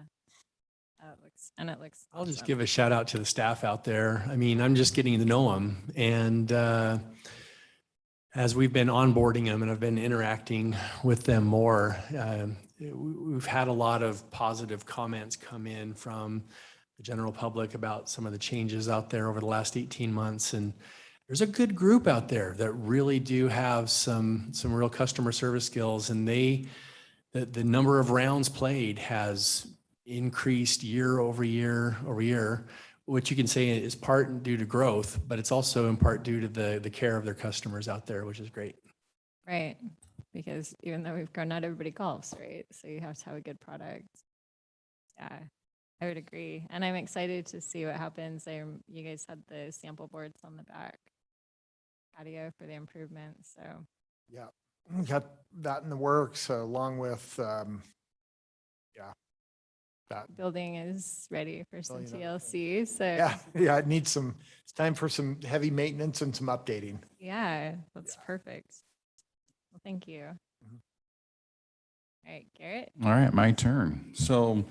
It looks. I'll just awesome. give a shout out to the staff out there. I mean, I'm just getting to know them. And as we've been onboarding them and I've been interacting with them more, we've had a lot of positive comments come in from the general public about some of the changes out there over the last 18 months. And there's a good group out there that really do have some real customer service skills. And the number of rounds played has increased year over year over year, which you can say is part due to growth, but it's also in part due to the care of their customers out there, which is great. Right. Because even though we've grown, not everybody golfs, right? So you have to have a good product. Yeah, I would agree. And I'm excited to see what happens. You guys had the sample boards on the back patio for the improvements. So Yeah, we got that in the works along with, that. building is ready for some Building and TLC. So Yeah, it needs it's time for some heavy maintenance and some updating. yeah, that's perfect. Well, thank you. All right, Garrett. All right, my turn. So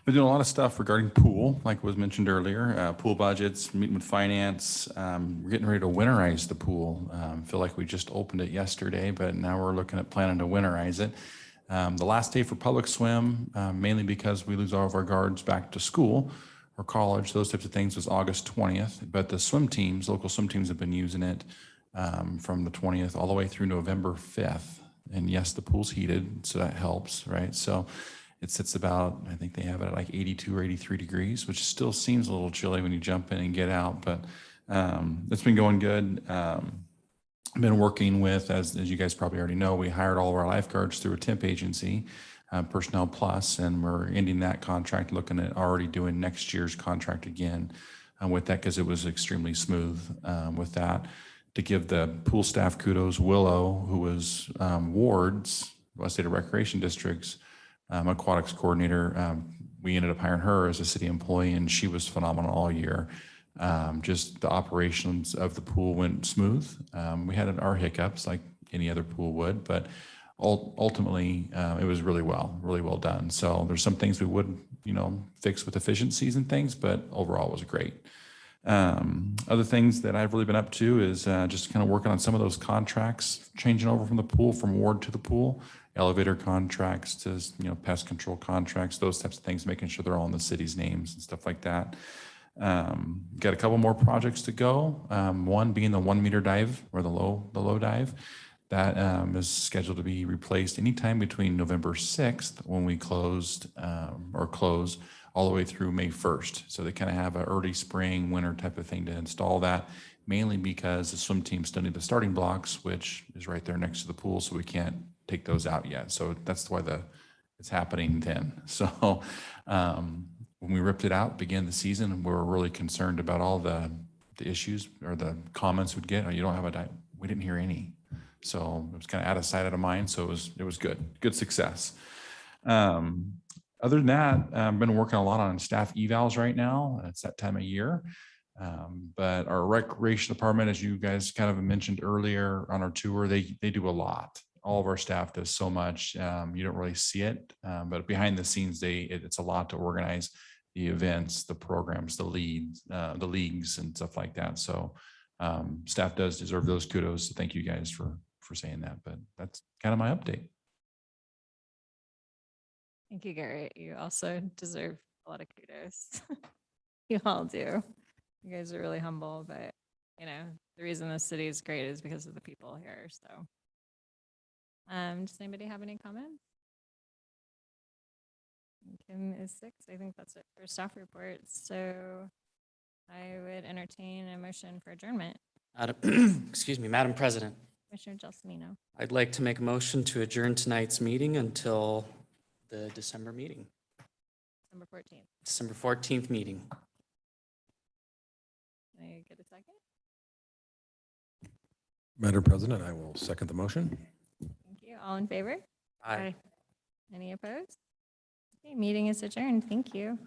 been doing a lot of stuff regarding pool, like was mentioned earlier, pool budgets, meeting with finance. We're getting ready to winterize the pool. Feel like we just opened it yesterday, but now we're looking at planning to winterize it. The last day for public swim, mainly because we lose all of our guards back to school or college, those types of things, was August 20th. But the swim teams, local swim teams have been using it from the 20th all the way through November 5th. And yes, the pool's heated, so that helps, right? So it sits about, I think they have it at like 82 or 83 degrees, which still seems a little chilly when you jump in and get out, but it's been going good. I've been working with, as you guys probably already know, we hired all of our lifeguards through a temp agency, Personnel Plus, and we're ending that contract, looking at already doing next year's contract again with that, because it was extremely smooth with that. To give the pool staff kudos, Willow, who was Ward's, West State Recreation District's aquatics coordinator, we ended up hiring her as a city employee, and she was phenomenal all year. Just the operations of the pool went smooth. We had our hiccups like any other pool would, but ultimately it was really well done. So there's some things we would, fix with efficiencies and things, but overall it was great. Other things that I've really been up to is just kind of working on some of those contracts, changing over from the pool, from ward to the pool, elevator contracts to, pest control contracts, those types of things, making sure they're all in the city's names and stuff like that. Got a couple more projects to go. One being the 1 meter dive, or the low dive. That is scheduled to be replaced anytime between November 6th, when we close all the way through May 1st. So they kind of have an early spring, winter type of thing to install that, mainly because the swim team still need the starting blocks, which is right there next to the pool, so we can't take those out yet. So that's why it's happening then. So when we ripped it out, began the season, we were really concerned about all the issues or the comments we'd get. Oh, you don't have a dive. We didn't hear any. So it was kind of out of sight, out of mind. So it was good success. Other than that, I've been working a lot on staff evals right now. It's that time of year. But our recreation department, as you guys kind of mentioned earlier on our tour, they do a lot. All of our staff does so much. You don't really see it, but behind the scenes, it's a lot to organize the events, the programs, the leagues, and stuff like that. So staff does deserve those kudos. So thank you guys for saying that. But that's kind of my update. Thank you, Garrett. You also deserve a lot of kudos. You all do. You guys are really humble, but the reason the city is great is because of the people here, so. Does anybody have any comments? Kim is 6. I think that's it for staff reports. So I would entertain a motion for adjournment. Excuse me, Madam President, Commissioner Gelsomino. I'd like to make a motion to adjourn tonight's meeting until the December meeting, December 14th. December 14th meeting. Can I get a second? Madam President, I will second the motion. Thank you. All in favor? Aye. Any opposed? Okay, meeting is adjourned. Thank you.